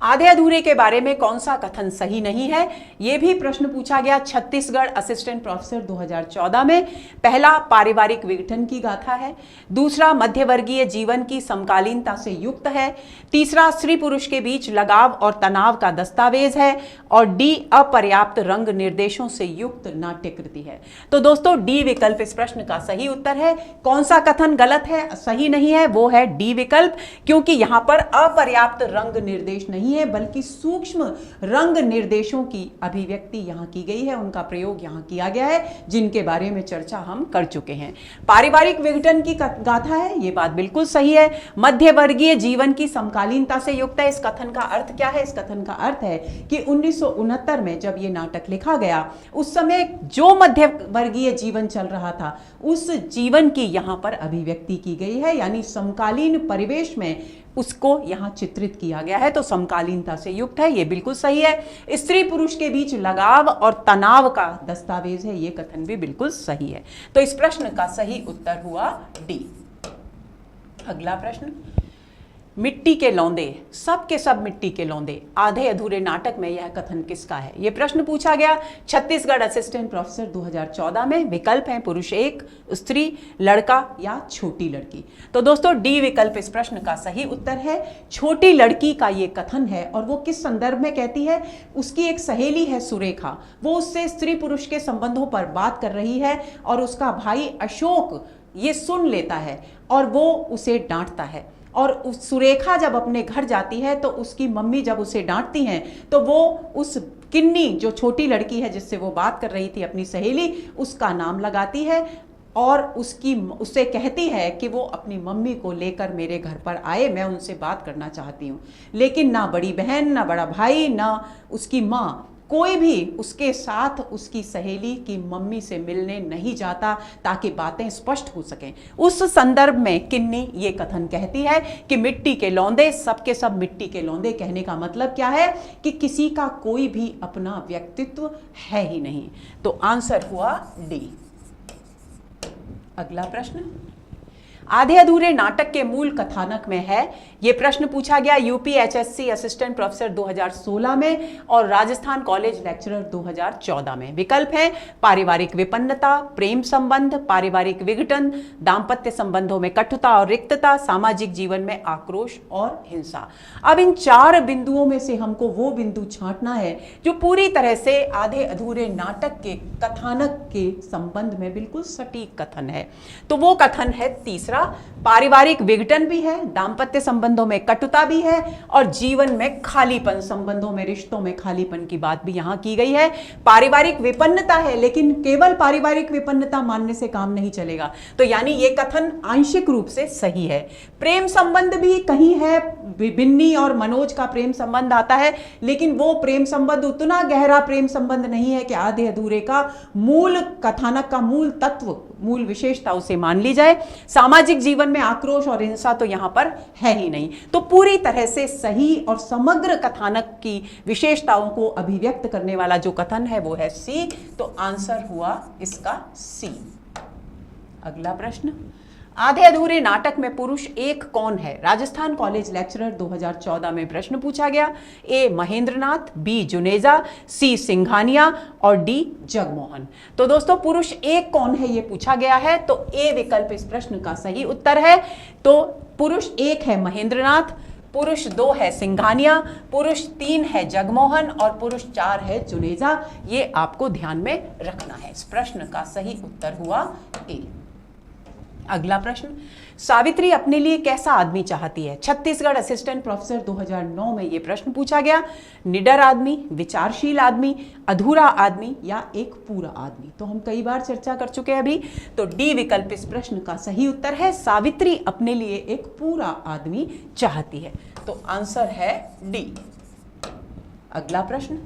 आधे अधूरे के बारे में कौन सा कथन सही नहीं है? यह भी प्रश्न पूछा गया छत्तीसगढ़ असिस्टेंट प्रोफेसर 2014 में। पहला पारिवारिक विघटन की गाथा है, दूसरा मध्यवर्गीय जीवन की समकालीनता से युक्त है, तीसरा स्त्री पुरुष के बीच लगाव और तनाव का दस्तावेज है और डी अपर्याप्त रंग निर्देशों से युक्त नाट्यकृति है। तो दोस्तों डी विकल्प इस प्रश्न का सही उत्तर है। कौन सा कथन गलत है, सही नहीं है? वो है डी विकल्प, क्योंकि यहां पर अपर्याप्त रंग निर्देश नहीं है बल्कि सूक्ष्म रंग निर्देशों की अभिव्यक्ति यहां की गई है, उनका प्रयोग यहां किया गया है, जिनके बारे में चर्चा हम कर चुके हैं। पारिवारिक विघटन की गाथा है, यह बात बिल्कुल सही है। मध्यवर्गीय जीवन की समकालीनता से युक्त है, इस कथन का अर्थ क्या है? इस कथन का अर्थ है कि 1969 में जब यह नाटक लिखा गया, उस समय जो मध्यवर्गीय जीवन चल रहा था उस जीवन की यहां पर अभिव्यक्ति की गई है, यानी समकालीन परिवेश में उसको यहां चित्रित किया गया है। तो समकालीनता से युक्त है, यह बिल्कुल सही है। स्त्री पुरुष के बीच लगाव और तनाव का दस्तावेज है, यह कथन भी बिल्कुल सही है। तो इस प्रश्न का सही उत्तर हुआ डी। अगला प्रश्न, मिट्टी के लौंदे, सब के सब मिट्टी के लौंदे, आधे अधूरे नाटक में यह कथन किसका है? यह प्रश्न पूछा गया छत्तीसगढ़ असिस्टेंट प्रोफेसर 2014 में। विकल्प हैं पुरुष 1, स्त्री, लड़का या छोटी लड़की। तो दोस्तों डी विकल्प इस प्रश्न का सही उत्तर है। छोटी लड़की का यह कथन है और वो किस संदर्भ में कहती है? उसकी एक सहेली है सुरेखा, वो उससे स्त्री पुरुष के संबंधों पर बात कर रही है और उसका भाई अशोक ये सुन लेता है और वो उसे डांटता है। और उस सुरेखा जब अपने घर जाती है तो उसकी मम्मी जब उसे डांटती हैं तो वो उस किन्नी, जो छोटी लड़की है जिससे वो बात कर रही थी, अपनी सहेली, उसका नाम लगाती है और उससे कहती है कि वो अपनी मम्मी को लेकर मेरे घर पर आए, मैं उनसे बात करना चाहती हूँ। लेकिन ना बड़ी बहन, ना बड़ा भाई, ना उसकी माँ, कोई भी उसके साथ उसकी सहेली की मम्मी से मिलने नहीं जाता ताकि बातें स्पष्ट हो सकें। उस संदर्भ में किन्नी ये कथन कहती है कि मिट्टी के लौंदे, सबके सब मिट्टी के लौंदे। कहने का मतलब क्या है कि किसी का कोई भी अपना व्यक्तित्व है ही नहीं। तो आंसर हुआ डी। अगला प्रश्न, आधे अधूरे नाटक के मूल कथानक में है। यह प्रश्न पूछा गया यूपीएचएससी असिस्टेंट प्रोफेसर 2016 में और राजस्थान कॉलेज लेक्चरर 2014 में। विकल्प हैं पारिवारिक विपन्नता, प्रेम संबंध, पारिवारिक विघटन, दाम्पत्य संबंधों में कटुता और रिक्तता, सामाजिक जीवन में आक्रोश और हिंसा। अब इन 4 बिंदुओं में से हमको वो बिंदु छांटना है जो पूरी तरह से आधे अधूरे नाटक के कथानक के संबंध में बिल्कुल सटीक कथन है। तो वो कथन है तीसरा तीसरा, पारिवारिक विघटन भी है, दाम्पत्य संबंधों में कटुता भी है और जीवन में खालीपन, संबंधों में रिश्तों में खालीपन की बात भी यहां की गई है। पारिवारिक विपन्नता है, लेकिन केवल पारिवारिक विपन्नता मानने से काम नहीं चलेगा, तो यानी यह कथन आंशिक रूप से सही है। प्रेम संबंध भी कहीं है, बिन्नी और मनोज का प्रेम संबंध आता है, लेकिन वो प्रेम संबंध उतना गहरा प्रेम संबंध नहीं है कि आधे अधूरे का मूल कथानक का मूल तत्व, मूल विशेषता उसे मान ली जाए। सामाजिक जीवन में आक्रोश और हिंसा तो यहां पर है ही नहीं। तो पूरी तरह से सही और समग्र कथानक की विशेषताओं को अभिव्यक्त करने वाला जो कथन है वो है सी। तो आंसर हुआ इसका सी। अगला प्रश्न, आधे अधूरे नाटक में पुरुष एक कौन है? राजस्थान कॉलेज लेक्चरर 2014 में प्रश्न पूछा गया। ए महेंद्रनाथ, बी जुनेजा, सी सिंघानिया और डी जगमोहन। तो दोस्तों पुरुष एक कौन है ये पूछा गया है, तो ए विकल्प इस प्रश्न का सही उत्तर है। तो पुरुष एक है महेंद्रनाथ, पुरुष 2 है सिंघानिया, पुरुष 3 है जगमोहन और पुरुष 4 है जुनेजा। ये आपको ध्यान में रखना है। इस प्रश्न का सही उत्तर हुआ ए। अगला प्रश्न, सावित्री अपने लिए कैसा आदमी चाहती है? छत्तीसगढ़ असिस्टेंट प्रोफेसर 2009 में यह प्रश्न पूछा गया। निडर आदमी, विचारशील आदमी, अधूरा आदमी या एक पूरा आदमी? तो हम कई बार चर्चा कर चुके हैं अभी। तो डी विकल्प इस प्रश्न का सही उत्तर है। सावित्री अपने लिए एक पूरा आदमी चाहती है। तो आंसर है डी। अगला प्रश्न,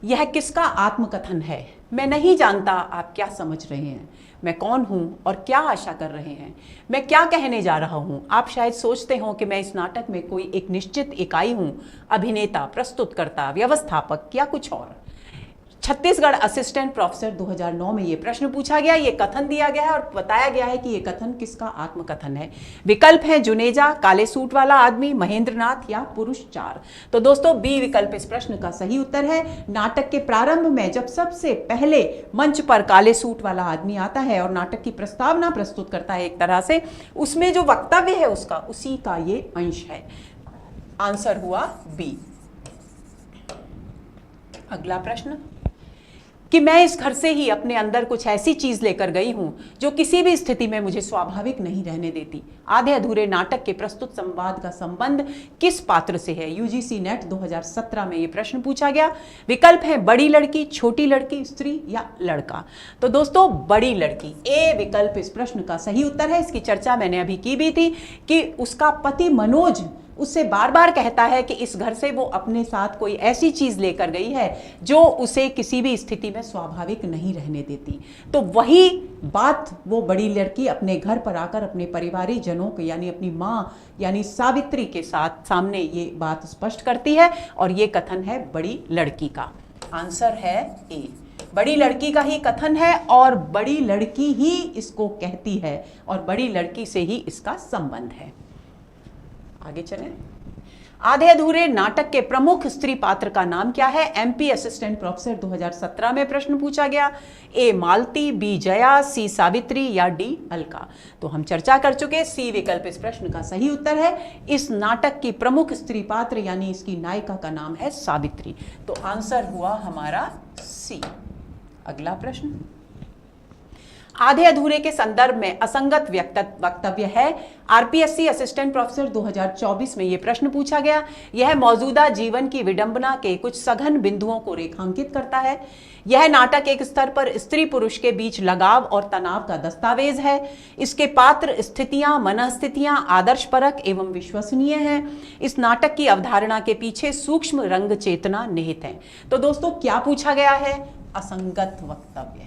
यह किसका आत्मकथन है? मैं नहीं जानता आप क्या समझ रहे हैं, मैं कौन हूं और क्या आशा कर रहे हैं, मैं क्या कहने जा रहा हूं। आप शायद सोचते हो कि मैं इस नाटक में कोई एक निश्चित इकाई हूं, अभिनेता, प्रस्तुतकर्ता, व्यवस्थापक या कुछ और। छत्तीसगढ़ असिस्टेंट प्रोफेसर 2009 में यह प्रश्न पूछा गया, यह कथन दिया गया है और बताया गया है कि यह कथन किसका आत्मकथन है। विकल्प है जुनेजा, काले सूट वाला आदमी, महेंद्रनाथ या पुरुष 4। तो दोस्तों बी विकल्प इस प्रश्न का सही उत्तर है। नाटक के प्रारंभ में जब सबसे पहले मंच पर काले सूट वाला आदमी आता है और नाटक की प्रस्तावना प्रस्तुत करता है एक तरह से, उसमें जो वक्तव्य है उसका, उसी का ये अंश है। आंसर हुआ बी। अगला प्रश्न, कि मैं इस घर से ही अपने अंदर कुछ ऐसी चीज लेकर गई हूं जो किसी भी स्थिति में मुझे स्वाभाविक नहीं रहने देती। आधे अधूरे नाटक के प्रस्तुत संवाद का संबंध किस पात्र से है? यूजीसी नेट 2017 में यह प्रश्न पूछा गया। विकल्प है बड़ी लड़की, छोटी लड़की, स्त्री या लड़का। तो दोस्तों बड़ी लड़की, ए विकल्प इस प्रश्न का सही उत्तर है। इसकी चर्चा मैंने अभी की भी थी कि उसका पति मनोज उससे बार बार कहता है कि इस घर से वो अपने साथ कोई ऐसी चीज लेकर गई है जो उसे किसी भी स्थिति में स्वाभाविक नहीं रहने देती। तो वही बात वो बड़ी लड़की अपने घर पर आकर अपने परिवारिक जनों को यानी अपनी माँ यानी सावित्री के साथ सामने ये बात स्पष्ट करती है और ये कथन है बड़ी लड़की का। आंसर है ए। बड़ी लड़की का ही कथन है और बड़ी लड़की ही इसको कहती है और बड़ी लड़की से ही इसका संबंध है। आगे चलें। आधे अधूरे नाटक के प्रमुख स्त्री पात्र का नाम क्या है? एमपी असिस्टेंट प्रोफेसर 2017 में प्रश्न पूछा गया। ए मालती, बी जया, सी सावित्री या डी अलका। तो हम चर्चा कर चुके, सी विकल्प इस प्रश्न का सही उत्तर है। इस नाटक की प्रमुख स्त्री पात्र यानी इसकी नायिका का नाम है सावित्री। तो आंसर हुआ हमारा सी। अगला प्रश्न, आधे अधूरे के संदर्भ में असंगत वक्तव्य है। आरपीएससी असिस्टेंट प्रोफेसर 2024 में यह प्रश्न पूछा गया। यह मौजूदा जीवन की विडंबना के कुछ सघन बिंदुओं को रेखांकित करता है। यह नाटक एक स्तर पर स्त्री पुरुष के बीच लगाव और तनाव का दस्तावेज है। इसके पात्र, स्थितियां, मनःस्थितियां आदर्शपरक एवं विश्वसनीय हैं। इस नाटक की अवधारणा के पीछे सूक्ष्म रंग चेतना निहित है। तो दोस्तों क्या पूछा गया है? असंगत वक्तव्य।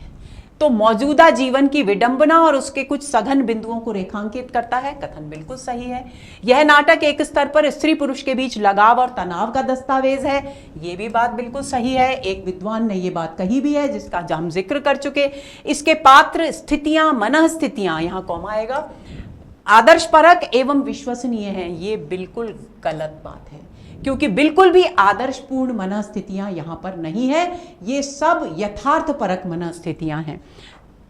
तो मौजूदा जीवन की विडंबना और उसके कुछ सघन बिंदुओं को रेखांकित करता है, कथन बिल्कुल सही है। यह नाटक एक स्तर पर स्त्री पुरुष के बीच लगाव और तनाव का दस्तावेज है, यह भी बात बिल्कुल सही है। एक विद्वान ने यह बात कही भी है जिसका हम जिक्र कर चुके। इसके पात्र, स्थितियां, मनःस्थितियां, यहां कॉमा आएगा, आदर्शपरक एवं विश्वसनीय हैं, ये बिल्कुल गलत बात है क्योंकि बिल्कुल भी आदर्शपूर्ण मनःस्थितियां यहां पर नहीं है। ये सब यथार्थपरक मनःस्थितियां हैं।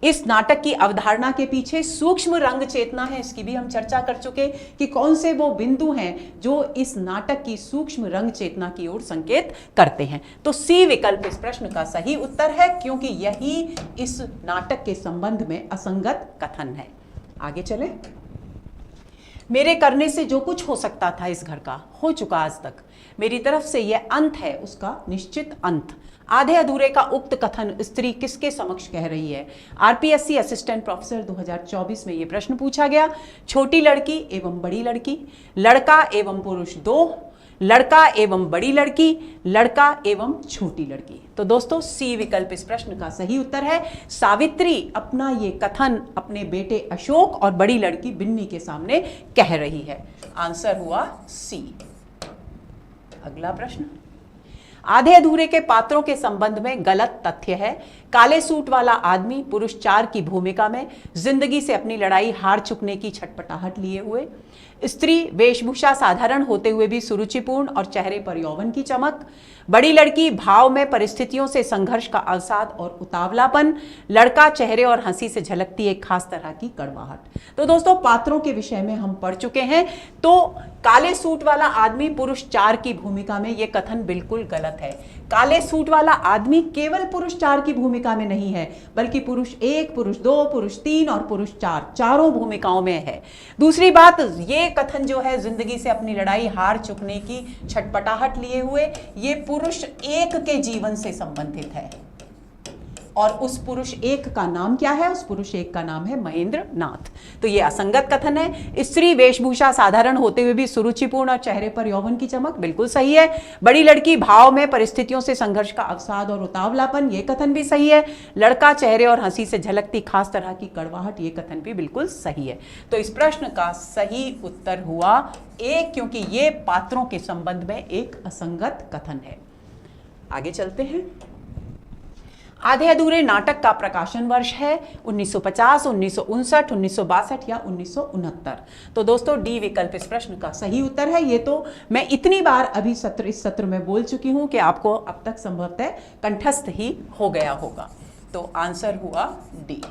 इस नाटक की अवधारणा के पीछे सूक्ष्म रंग चेतना है, इसकी भी हम चर्चा कर चुके कि कौन से वो बिंदु हैं जो इस नाटक की सूक्ष्म रंग चेतना की ओर संकेत करते हैं। तो सी विकल्प इस प्रश्न का सही उत्तर है क्योंकि यही इस नाटक के संबंध में असंगत कथन है। आगे चले। मेरे करने से जो कुछ हो सकता था इस घर का हो चुका आज तक, मेरी तरफ से यह अंत है उसका निश्चित अंत। आधे अधूरे का उक्त कथन स्त्री किसके समक्ष कह रही है? आरपीएससी असिस्टेंट प्रोफेसर 2024 में यह प्रश्न पूछा गया। छोटी लड़की एवं बड़ी लड़की, लड़का एवं पुरुष दो, लड़का एवं बड़ी लड़की, लड़का एवं छोटी लड़की। तो दोस्तों सी विकल्प इस प्रश्न का सही उत्तर है। सावित्री अपना ये कथन अपने बेटे अशोक और बड़ी लड़की बिन्नी के सामने कह रही है। आंसर हुआ सी। अगला प्रश्न, आधे अधूरे के पात्रों के संबंध में गलत तथ्य है। काले सूट वाला आदमी पुरुष 4 की भूमिका में जिंदगी से अपनी लड़ाई हार चुकने की छटपटाहट लिए हुए, स्त्री वेशभूषा साधारण होते हुए भी सुरुचिपूर्ण और चेहरे पर यौवन की चमक, बड़ी लड़की भाव में परिस्थितियों से संघर्ष का अवसाद और उतावलापन, लड़का चेहरे और हंसी से झलकती एक खास तरह की कड़वाहट। तो दोस्तों पात्रों के विषय में हम पढ़ चुके हैं। तो काले सूट वाला आदमी पुरुष 4 की भूमिका में, यह कथन बिल्कुल गलत है। काले सूट वाला आदमी केवल पुरुष 4 की भूमिका में नहीं है, बल्कि पुरुष 1, पुरुष 2, पुरुष 3 और पुरुष 4 चारों भूमिकाओं में है। दूसरी बात, ये कथन जो है जिंदगी से अपनी लड़ाई हार चुकने की छटपटाहट लिए हुए, ये पुरुष 1 के जीवन से संबंधित है। और उस पुरुष 1 का नाम क्या है? उस पुरुष 1 का नाम है महेंद्र नाथ। तो ये असंगत कथन है। स्त्री वेशभूषा साधारण होते हुए भी सुरुचिपूर्ण और चेहरे पर यौवन की चमक, बिल्कुल सही है। बड़ी लड़की भाव में परिस्थितियों से संघर्ष का अवसाद और उतावलापन, ये कथन भी सही है। लड़का चेहरे और हंसी से झलकती खास तरह की कड़वाहट, ये कथन भी बिल्कुल सही है। तो इस प्रश्न का सही उत्तर हुआ ए, क्योंकि ये पात्रों के संबंध में एक असंगत कथन है। आगे चलते हैं। आधे अधूरे नाटक का प्रकाशन वर्ष है 1950, 1959, 1962 या 1969। तो दोस्तों डी विकल्प इस प्रश्न का सही उत्तर है। ये तो मैं इतनी बार अभी इस सत्र में बोल चुकी हूं कि आपको अब तक संभवतः कंठस्थ ही हो गया होगा। तो आंसर हुआ डी।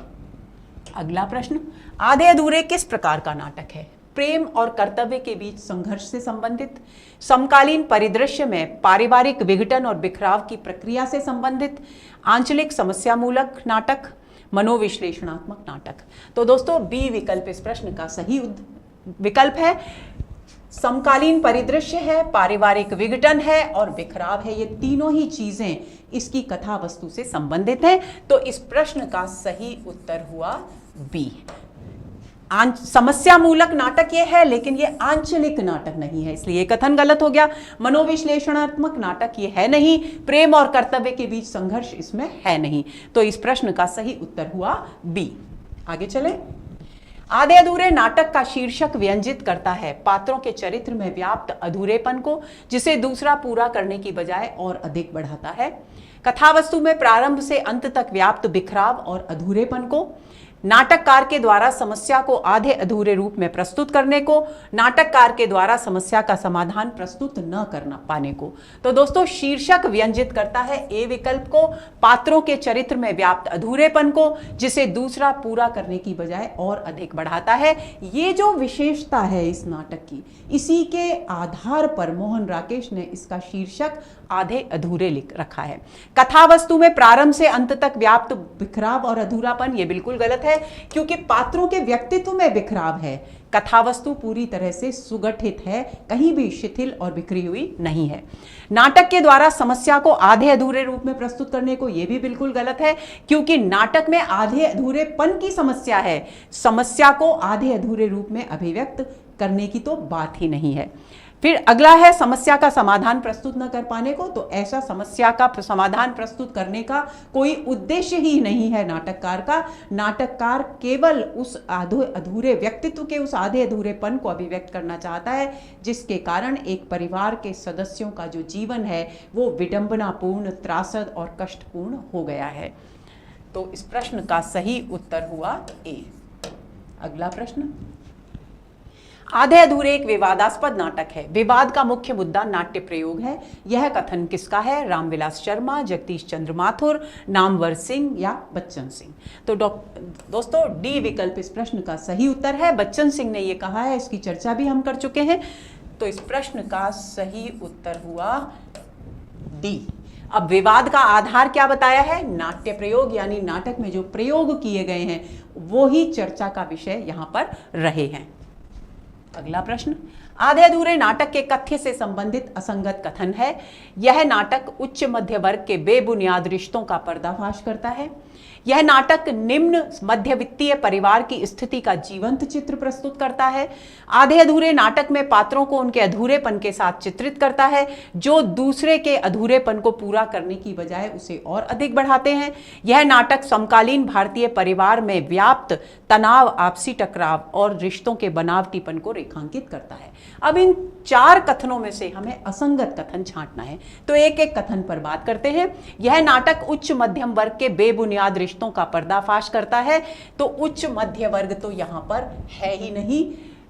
अगला प्रश्न, आधे अधूरे किस प्रकार का नाटक है? प्रेम और कर्तव्य के बीच संघर्ष से संबंधित, समकालीन परिदृश्य में पारिवारिक विघटन और बिखराव की प्रक्रिया से संबंधित, आंचलिक समस्यामूलक नाटक, मनोविश्लेषणात्मक नाटक। तो दोस्तों बी विकल्प इस प्रश्न का सही विकल्प है। समकालीन परिदृश्य है, पारिवारिक विघटन है और बिखराव है, ये तीनों ही चीजें इसकी कथा वस्तु से संबंधित हैं। तो इस प्रश्न का सही उत्तर हुआ बी। समस्यामूलक नाटक ये है, लेकिन ये आंचलिक नाटक नहीं है, इसलिए कथन गलत हो गया। मनोविश्लेषणात्मक नाटक ये है नहीं। प्रेम और कर्तव्य के बीच संघर्ष इसमें है नहीं। तो इस प्रश्न का सही उत्तर हुआ बी। आगे चले। आधे अधूरे नाटक का शीर्षक व्यंजित करता है पात्रों के चरित्र में व्याप्त अधूरेपन को, जिसे दूसरा पूरा करने की बजाय और अधिक बढ़ाता है। कथावस्तु में प्रारंभ से अंत तक व्याप्त बिखराव और अधूरेपन को, नाटककार के द्वारा समस्या को आधे अधूरे रूप में प्रस्तुत करने को, नाटककार के द्वारा समस्या का समाधान प्रस्तुत न करना पाने को। तो दोस्तों शीर्षक व्यंजित करता है ए विकल्प को, पात्रों के चरित्र में व्याप्त अधूरेपन को, जिसे दूसरा पूरा करने की बजाय और अधिक बढ़ाता है। ये जो विशेषता है इस नाटक की, इसी के आधार पर मोहन राकेश ने इसका शीर्षक आधे अधूरे लिख रखा है। कथावस्तु में प्रारंभ से अंत तक व्याप्त बिखराव और अधूरापन, ये बिल्कुल गलत है, क्योंकि पात्रों के व्यक्तित्व में बिखराव है। कथावस्तु पूरी तरह से सुगठित है, कहीं भी शिथिल और बिखरी हुई नहीं है। नाटक के द्वारा समस्या को आधे अधूरे रूप में प्रस्तुत करने को, यह भी बिल्कुल गलत है, क्योंकि नाटक में आधे अधूरेपन की समस्या है। समस्या को आधे अधूरे रूप में अभिव्यक्त करने की तो बात ही नहीं है। फिर अगला है समस्या का समाधान प्रस्तुत न कर पाने को। तो ऐसा समस्या का समाधान प्रस्तुत करने का कोई उद्देश्य ही नहीं है नाटककार का। नाटककार केवल उस अधूरे व्यक्तित्व के उस आधे अधूरेपन को अभिव्यक्त करना चाहता है, जिसके कारण एक परिवार के सदस्यों का जो जीवन है वो विडंबनापूर्ण, त्रासद और कष्टपूर्ण हो गया है। तो इस प्रश्न का सही उत्तर हुआ ए। अगला प्रश्न, आधे अधूरे एक विवादास्पद नाटक है। विवाद का मुख्य मुद्दा नाट्य प्रयोग है। यह कथन किसका है? रामविलास शर्मा, जगदीश चंद्र माथुर, नामवर सिंह या बच्चन सिंह। तो दोस्तों डी विकल्प इस प्रश्न का सही उत्तर है। बच्चन सिंह ने यह कहा है, इसकी चर्चा भी हम कर चुके हैं। तो इस प्रश्न का सही उत्तर हुआ डी। अब विवाद का आधार क्या बताया है? नाट्य प्रयोग, यानी नाटक में जो प्रयोग किए गए हैं वो ही चर्चा का विषय यहां पर रहे हैं। अगला प्रश्न, आधे अधूरे नाटक के कथ्य से संबंधित असंगत कथन है। यह नाटक उच्च मध्य वर्ग के बेबुनियाद रिश्तों का पर्दाफाश करता है। यह नाटक निम्न मध्यवित्तीय परिवार की स्थिति का जीवंत चित्र प्रस्तुत करता है। आधे अधूरे नाटक में पात्रों को उनके अधूरेपन के साथ चित्रित करता है, जो दूसरे के अधूरेपन को पूरा करने की बजाय उसे और अधिक बढ़ाते हैं। यह नाटक समकालीन भारतीय परिवार में व्याप्त तनाव, आपसी टकराव और रिश्तों के बनावटीपन को रेखांकित करता है। अब इन 4 कथनों में से हमें असंगत कथन छांटना है, तो एक एक कथन पर बात करते हैं। यह नाटक उच्च मध्यम वर्ग के बेबुनियाद रिश्तों का पर्दाफाश करता है, तो उच्च मध्य वर्ग तो यहां पर है ही नहीं।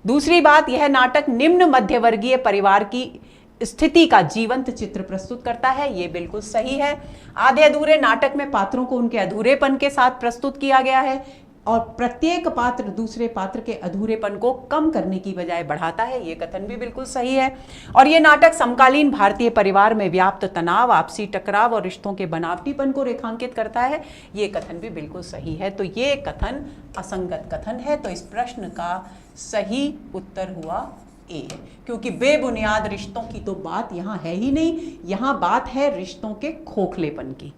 दूसरी बात, यह नाटक निम्न मध्यवर्गीय परिवार की स्थिति का जीवंत चित्र प्रस्तुत करता है, यह बिल्कुल सही है। आधे अधूरे नाटक में पात्रों को उनके अधूरेपन के साथ प्रस्तुत किया गया है और प्रत्येक पात्र दूसरे पात्र के अधूरेपन को कम करने की बजाय बढ़ाता है, यह कथन भी बिल्कुल सही है। और यह नाटक समकालीन भारतीय परिवार में व्याप्त तनाव, आपसी टकराव और रिश्तों के बनावटीपन को रेखांकित करता है, यह कथन भी बिल्कुल सही है। तो यह कथन असंगत कथन है, तो इस प्रश्न का सही उत्तर हुआ ए, क्योंकि बेबुनियाद रिश्तों की तो बात यहां है ही नहीं, यहां बात है रिश्तों के खोखलेपन की।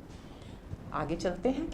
आगे चलते हैं।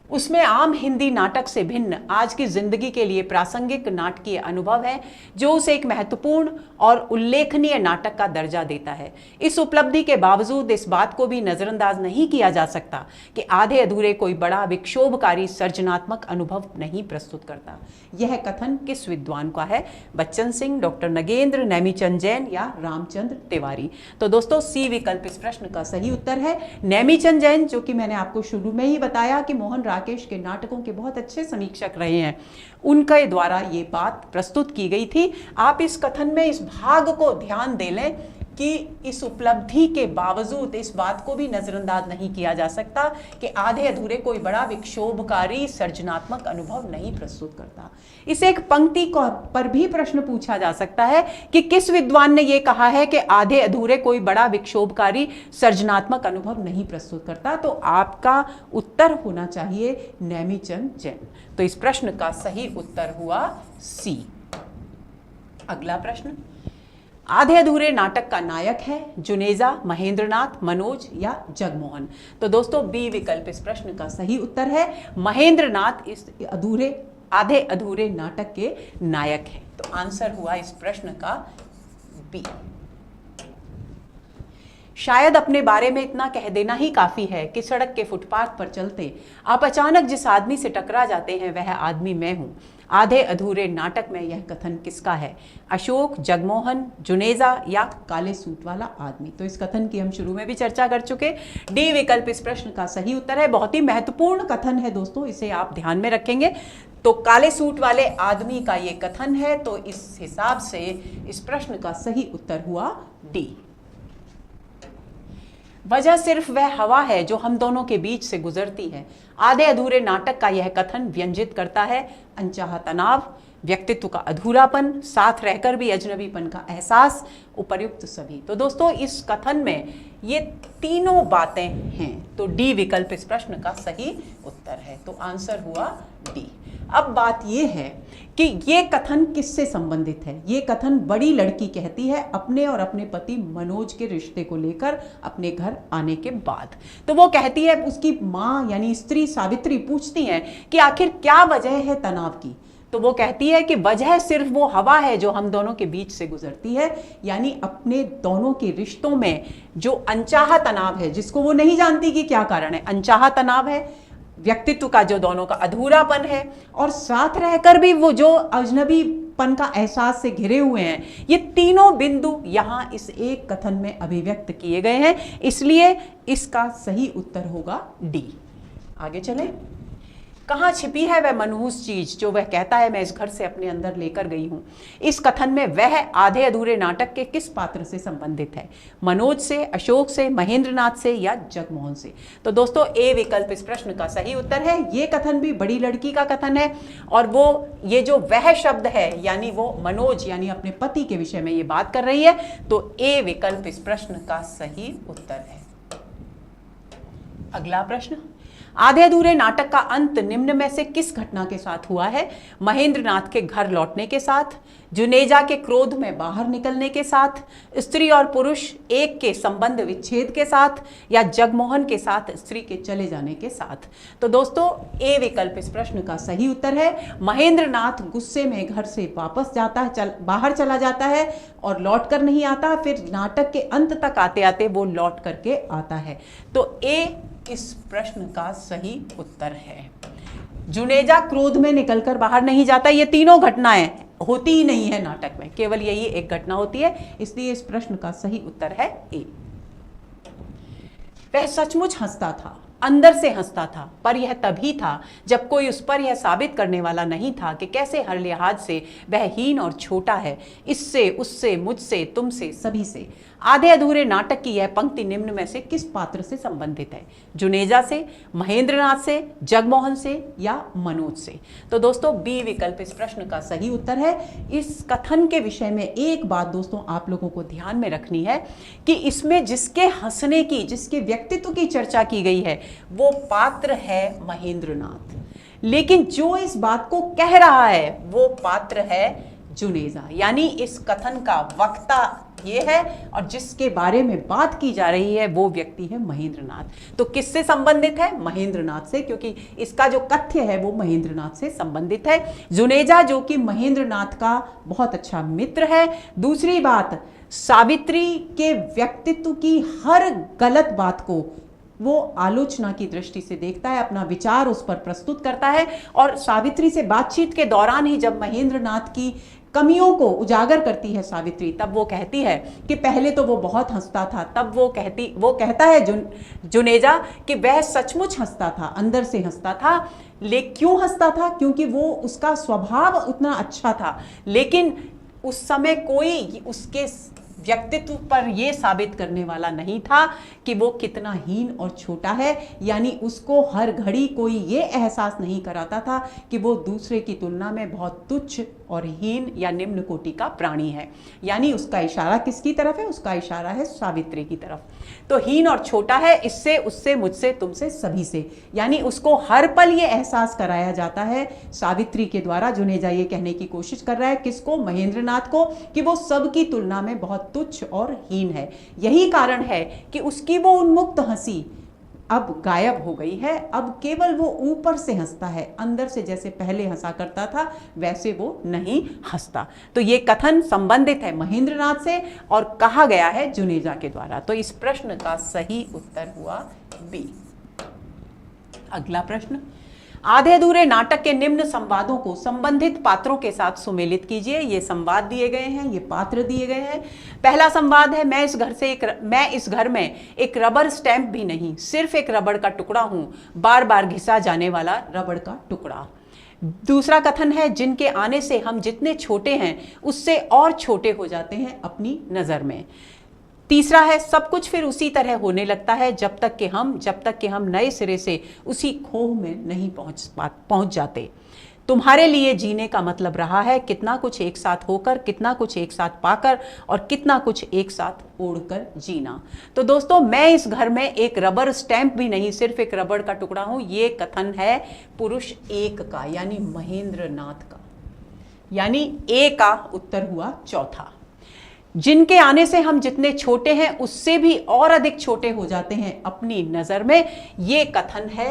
उसमें आम हिंदी नाटक से भिन्न आज की जिंदगी के लिए प्रासंगिक नाटकीय अनुभव है, जो उसे एक महत्वपूर्ण और उल्लेखनीय नाटक का दर्जा देता है। इस उपलब्धि के बावजूद इस बात को भी नजरअंदाज नहीं किया जा सकता कि आधे अधूरे कोई बड़ा विक्षोभकारी सर्जनात्मक अनुभव नहीं प्रस्तुत करता। यह कथन किस विद्वान का है? बच्चन सिंह, डॉक्टर नगेंद्र, नेमीचंद जैन या रामचंद्र तिवारी? तो दोस्तों सी विकल्प इस प्रश्न का सही उत्तर है। नेमीचंद जैन, जो कि मैंने आपको शुरू में ही बताया कि मोहन राकेश के नाटकों के बहुत अच्छे समीक्षक रहे हैं, उनके द्वारा ये बात प्रस्तुत की गई थी। आप इस कथन में इस भाग को ध्यान दे लें कि इस उपलब्धि के बावजूद इस बात को भी नजरअंदाज नहीं किया जा सकता कि आधे अधूरे कोई बड़ा विक्षोभकारी सर्जनात्मक अनुभव नहीं प्रस्तुत करता। इस एक पंक्ति को पर भी प्रश्न पूछा जा सकता है कि किस विद्वान ने यह कहा है कि आधे अधूरे कोई बड़ा विक्षोभकारी सर्जनात्मक अनुभव नहीं प्रस्तुत करता, तो आपका उत्तर होना चाहिए नेमीचंद जैन। तो इस प्रश्न का सही उत्तर हुआ सी। अगला प्रश्न, आधे अधूरे नाटक का नायक है जुनेजा, महेंद्रनाथ, मनोज या जगमोहन? तो दोस्तों बी विकल्प इस प्रश्न का सही उत्तर है। महेंद्रनाथ इस आधे अधूरे नाटक के नायक है, तो आंसर हुआ इस प्रश्न का बी। शायद अपने बारे में इतना कह देना ही काफी है कि सड़क के फुटपाथ पर चलते आप अचानक जिस आदमी से टकरा जाते हैं वह आदमी मैं हूं। आधे अधूरे नाटक में यह कथन किसका है? अशोक, जगमोहन, जुनेजा या काले सूट वाला आदमी? तो इस कथन की हम शुरू में भी चर्चा कर चुके। डी विकल्प इस प्रश्न का सही उत्तर है। बहुत ही महत्वपूर्ण कथन है दोस्तों, इसे आप ध्यान में रखेंगे। तो काले सूट वाले आदमी का यह कथन है, तो इस हिसाब से इस प्रश्न का सही उत्तर हुआ डी। वजह सिर्फ वह हवा है जो हम दोनों के बीच से गुजरती है। आधे अधूरे नाटक का यह कथन व्यंजित करता है अनचाहा तनाव, व्यक्तित्व का अधूरापन, साथ रहकर भी अजनबीपन का एहसास, उपर्युक्त सभी। तो दोस्तों इस कथन में ये तीनों बातें हैं, तो डी विकल्प इस प्रश्न का सही उत्तर है। तो आंसर हुआ डी। अब बात यह है कि ये कथन किससे संबंधित है? ये कथन बड़ी लड़की कहती है अपने और अपने पति मनोज के रिश्ते को लेकर अपने घर आने के बाद। तो वो कहती है, उसकी माँ यानी स्त्री सावित्री पूछती है कि आखिर क्या वजह है तनाव की? तो वो कहती है कि वजह सिर्फ वो हवा है जो हम दोनों के बीच से गुजरती है, यानी अपने दोनों के रिश्तों में जो अनचाहा तनाव है, जिसको वो नहीं जानती कि क्या कारण है। अनचाहा तनाव है, व्यक्तित्व का जो दोनों का अधूरापन है, और साथ रहकर भी वो जो अजनबीपन का एहसास से घिरे हुए हैं। ये तीनों बिंदु यहां इस एक कथन में अभिव्यक्त किए गए हैं, इसलिए इसका सही उत्तर होगा डी। आगे चलें। कहाँ छिपी है वह मनहूस चीज जो वह कहता है मैं इस घर से अपने अंदर लेकर गई हूं? इस कथन में वह आधे अधूरे नाटक के किस पात्र से संबंधित है? मनोज से, अशोक से, महेंद्रनाथ से या जगमोहन से? तो दोस्तों ए विकल्प इस प्रश्न का सही उत्तर है। ये कथन भी बड़ी लड़की का कथन है, और वो ये जो वह शब्द है यानी वो मनोज यानी अपने पति के विषय में ये बात कर रही है, तो ए विकल्प इस प्रश्न का सही उत्तर है। अगला प्रश्न, आधे अधूरे नाटक का अंत निम्न में से किस घटना के साथ हुआ है? महेंद्र नाथ के घर लौटने के साथ, जुनेजा के क्रोध में बाहर निकलने के साथ, स्त्री और पुरुष एक के संबंध विच्छेद के साथ, या जगमोहन के साथ स्त्री के चले जाने के साथ? तो दोस्तों ए विकल्प इस प्रश्न का सही उत्तर है। महेंद्र नाथ गुस्से में घर से वापस जाता है, बाहर चला जाता है और लौट कर नहीं आता, फिर नाटक के अंत तक आते आते वो लौट करके आता है। तो ए इस प्रश्न का सही उत्तर है। जुनेजा क्रोध में निकलकर बाहर नहीं जाता, ये तीनों घटनाएं होती ही नहीं है नाटक में, केवल यही एक घटना होती है, इसलिए इस प्रश्न का सही उत्तर है ए। वह सचमुच हंसता था, अंदर से हंसता था, पर यह तभी था जब कोई उस पर यह साबित करने वाला नहीं था कि कैसे हर लिहाज से वह हीन और छोटा है, इससे, उससे, मुझसे, तुमसे, सभी से। आधे अधूरे नाटक की यह पंक्ति निम्न में से किस पात्र से संबंधित है? जुनेजा से, महेंद्रनाथ से, जगमोहन से, या मनोज से? तो दोस्तों बी विकल्प इस प्रश्न का सही उत्तर है। इस कथन के विषय में एक बात दोस्तों आप लोगों को ध्यान में रखनी है कि इसमें जिसके हंसने की, जिसके व्यक्तित्व की चर्चा की गई है वो पात्र है महेंद्रनाथ, लेकिन जो इस बात को कह रहा है वो पात्र है जुनेजा। यानी इस कथन का वक्ता ये है और जिसके बारे में बात की जा रही है वो व्यक्ति है महेंद्रनाथ। तो किससे संबंधित है? महेंद्रनाथ से, क्योंकि इसका जो कथ्य है वो महेंद्रनाथ से संबंधित है। जुनेजा जो कि महेंद्रनाथ का बहुत अच्छा मित्र है। दूसरी बात, सावित्री के व्यक्तित्व की हर गलत बात को वो आलोचना की दृष्टि से देखता है, अपना विचार उस पर प्रस्तुत करता है, और सावित्री से बातचीत के दौरान ही जब महेंद्रनाथ की कमियों को उजागर करती है सावित्री, तब वो कहती है कि पहले तो वो बहुत हंसता था, तब वो कहता है जुनेजा कि वह सचमुच हंसता था, अंदर से हंसता था। क्यों हंसता था? क्योंकि वो उसका स्वभाव उतना अच्छा था, लेकिन उस समय कोई उसके व्यक्तित्व पर यह साबित करने वाला नहीं था कि वो कितना हीन और छोटा है। यानी उसको हर घड़ी कोई ये एहसास नहीं कराता था कि वो दूसरे की तुलना में बहुत तुच्छ और हीन या निम्न कोटि का प्राणी है। यानी उसका इशारा किसकी तरफ है? उसका इशारा है सावित्री की तरफ। तो हीन और छोटा है, इससे, उससे, मुझसे, तुमसे, सभी से। यानी उसको हर पल ये एहसास कराया जाता है सावित्री के द्वारा। जुनेजा ये कहने की कोशिश कर रहा है किसको? महेंद्रनाथ को, कि वो सबकी तुलना में बहुत तुच्छ और हीन है। यही कारण है कि उसकी वो उन्मुक्त हंसी अब गायब हो गई है। अब केवल वो ऊपर से हंसता है, अंदर से जैसे पहले हंसा करता था वैसे वो नहीं हंसता। तो ये कथन संबंधित है महेंद्रनाथ से और कहा गया है जुनेजा के द्वारा। तो इस प्रश्न का सही उत्तर हुआ बी। अगला प्रश्न, आधे अधूरे नाटक के निम्न संवादों को संबंधित पात्रों के साथ सुमेलित कीजिए। ये संवाद दिए गए हैं, ये पात्र दिए गए हैं। पहला संवाद है, मैं इस घर में एक रबर स्टैंप भी नहीं, सिर्फ एक रबड़ का टुकड़ा हूं, बार बार घिसा जाने वाला रबड़ का टुकड़ा। दूसरा कथन है, जिनके आने से हम जितने छोटे हैं उससे और छोटे हो जाते हैं अपनी नजर में। तीसरा है, सब कुछ फिर उसी तरह होने लगता है जब तक कि हम नए सिरे से उसी खोह में नहीं पहुंच जाते। तुम्हारे लिए जीने का मतलब रहा है कितना कुछ एक साथ होकर, कितना कुछ एक साथ पाकर और कितना कुछ एक साथ ओढ़कर जीना। तो दोस्तों मैं इस घर में एक रबर स्टैंप भी नहीं, सिर्फ एक रबड़ का टुकड़ा हूं, ये कथन है पुरुष एक का, यानी महेंद्रनाथ का। यानी ए का उत्तर हुआ चौथा। जिनके आने से हम जितने छोटे हैं उससे भी और अधिक छोटे हो जाते हैं अपनी नजर में, ये कथन है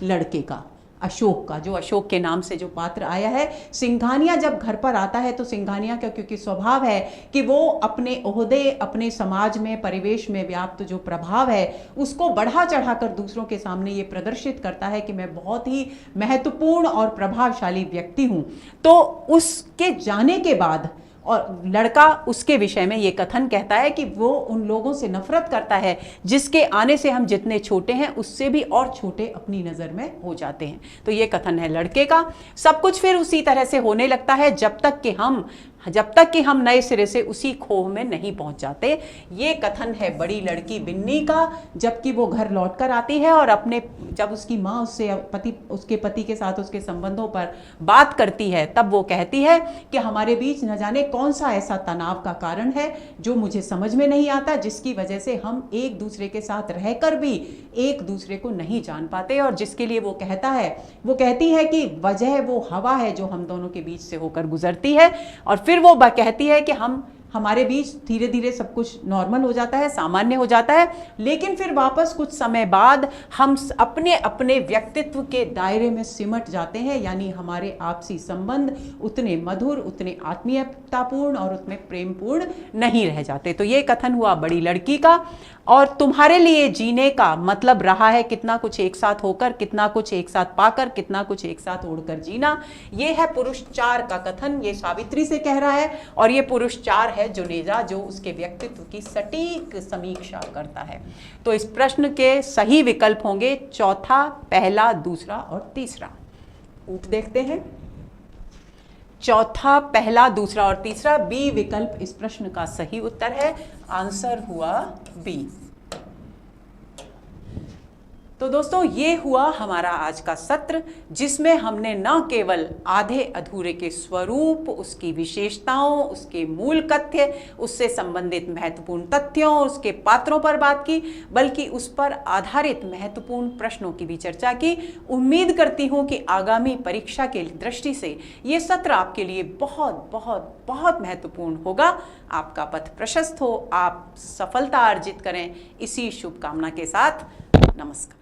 लड़के का, अशोक का, जो अशोक के नाम से जो पात्र आया है। सिंघानिया जब घर पर आता है तो सिंघानिया का क्योंकि स्वभाव है कि वो अपने ओहदे, अपने समाज में, परिवेश में व्याप्त जो प्रभाव है उसको बढ़ा चढ़ाकर दूसरों के सामने ये प्रदर्शित करता है कि मैं बहुत ही महत्वपूर्ण और प्रभावशाली व्यक्ति हूं। तो उसके जाने के बाद और लड़का उसके विषय में ये कथन कहता है कि वो उन लोगों से नफरत करता है जिसके आने से हम जितने छोटे हैं उससे भी और छोटे अपनी नज़र में हो जाते हैं। तो ये कथन है लड़के का। सब कुछ फिर उसी तरह से होने लगता है जब तक कि हम जब तक कि हम नए सिरे से उसी खोह में नहीं पहुंच जाते। ये कथन है बड़ी लड़की बिन्नी का, जबकि वो घर लौट कर आती है और जब उसकी माँ उसके पति के साथ उसके संबंधों पर बात करती है, तब वो कहती है कि हमारे बीच न जाने कौन सा ऐसा तनाव का कारण है जो मुझे समझ में नहीं आता, जिसकी वजह से हम एक दूसरे के साथ रहकर भी एक दूसरे को नहीं जान पाते। और जिसके लिए वो कहती है कि वजह वो हवा है जो हम दोनों के बीच से होकर गुजरती है। और फिर वो कहती है कि हमारे बीच धीरे धीरे सब कुछ नॉर्मल हो जाता है, सामान्य हो जाता है, लेकिन फिर वापस कुछ समय बाद हम अपने अपने व्यक्तित्व के दायरे में सिमट जाते हैं, यानी हमारे आपसी संबंध उतने मधुर, उतने आत्मीयतापूर्ण और उतने प्रेमपूर्ण नहीं रह जाते। तो ये कथन हुआ बड़ी लड़की का। और तुम्हारे लिए जीने का मतलब रहा है कितना कुछ एक साथ होकर, कितना कुछ एक साथ पाकर, कितना कुछ एक साथ ओढ़कर जीना। ये है पुरुष 4 का कथन। ये सावित्री से कह रहा है और ये पुरुष 4 है जुनेजा, जो उसके व्यक्तित्व की सटीक समीक्षा करता है। तो इस प्रश्न के सही विकल्प होंगे चौथा, पहला, दूसरा और तीसरा। ऊँट देखते हैं। चौथा, पहला, दूसरा और तीसरा, बी विकल्प इस प्रश्न का सही उत्तर है। आंसर हुआ बी। तो दोस्तों, ये हुआ हमारा आज का सत्र, जिसमें हमने न केवल आधे अधूरे के स्वरूप, उसकी विशेषताओं, उसके मूल कथ्य, उससे संबंधित महत्वपूर्ण तथ्यों, उसके पात्रों पर बात की, बल्कि उस पर आधारित महत्वपूर्ण प्रश्नों की भी चर्चा की। उम्मीद करती हूँ कि आगामी परीक्षा के दृष्टि से ये सत्र आपके लिए बहुत बहुत बहुत महत्वपूर्ण होगा। आपका पथ प्रशस्त हो, आप सफलता अर्जित करें, इसी शुभकामना के साथ नमस्कार।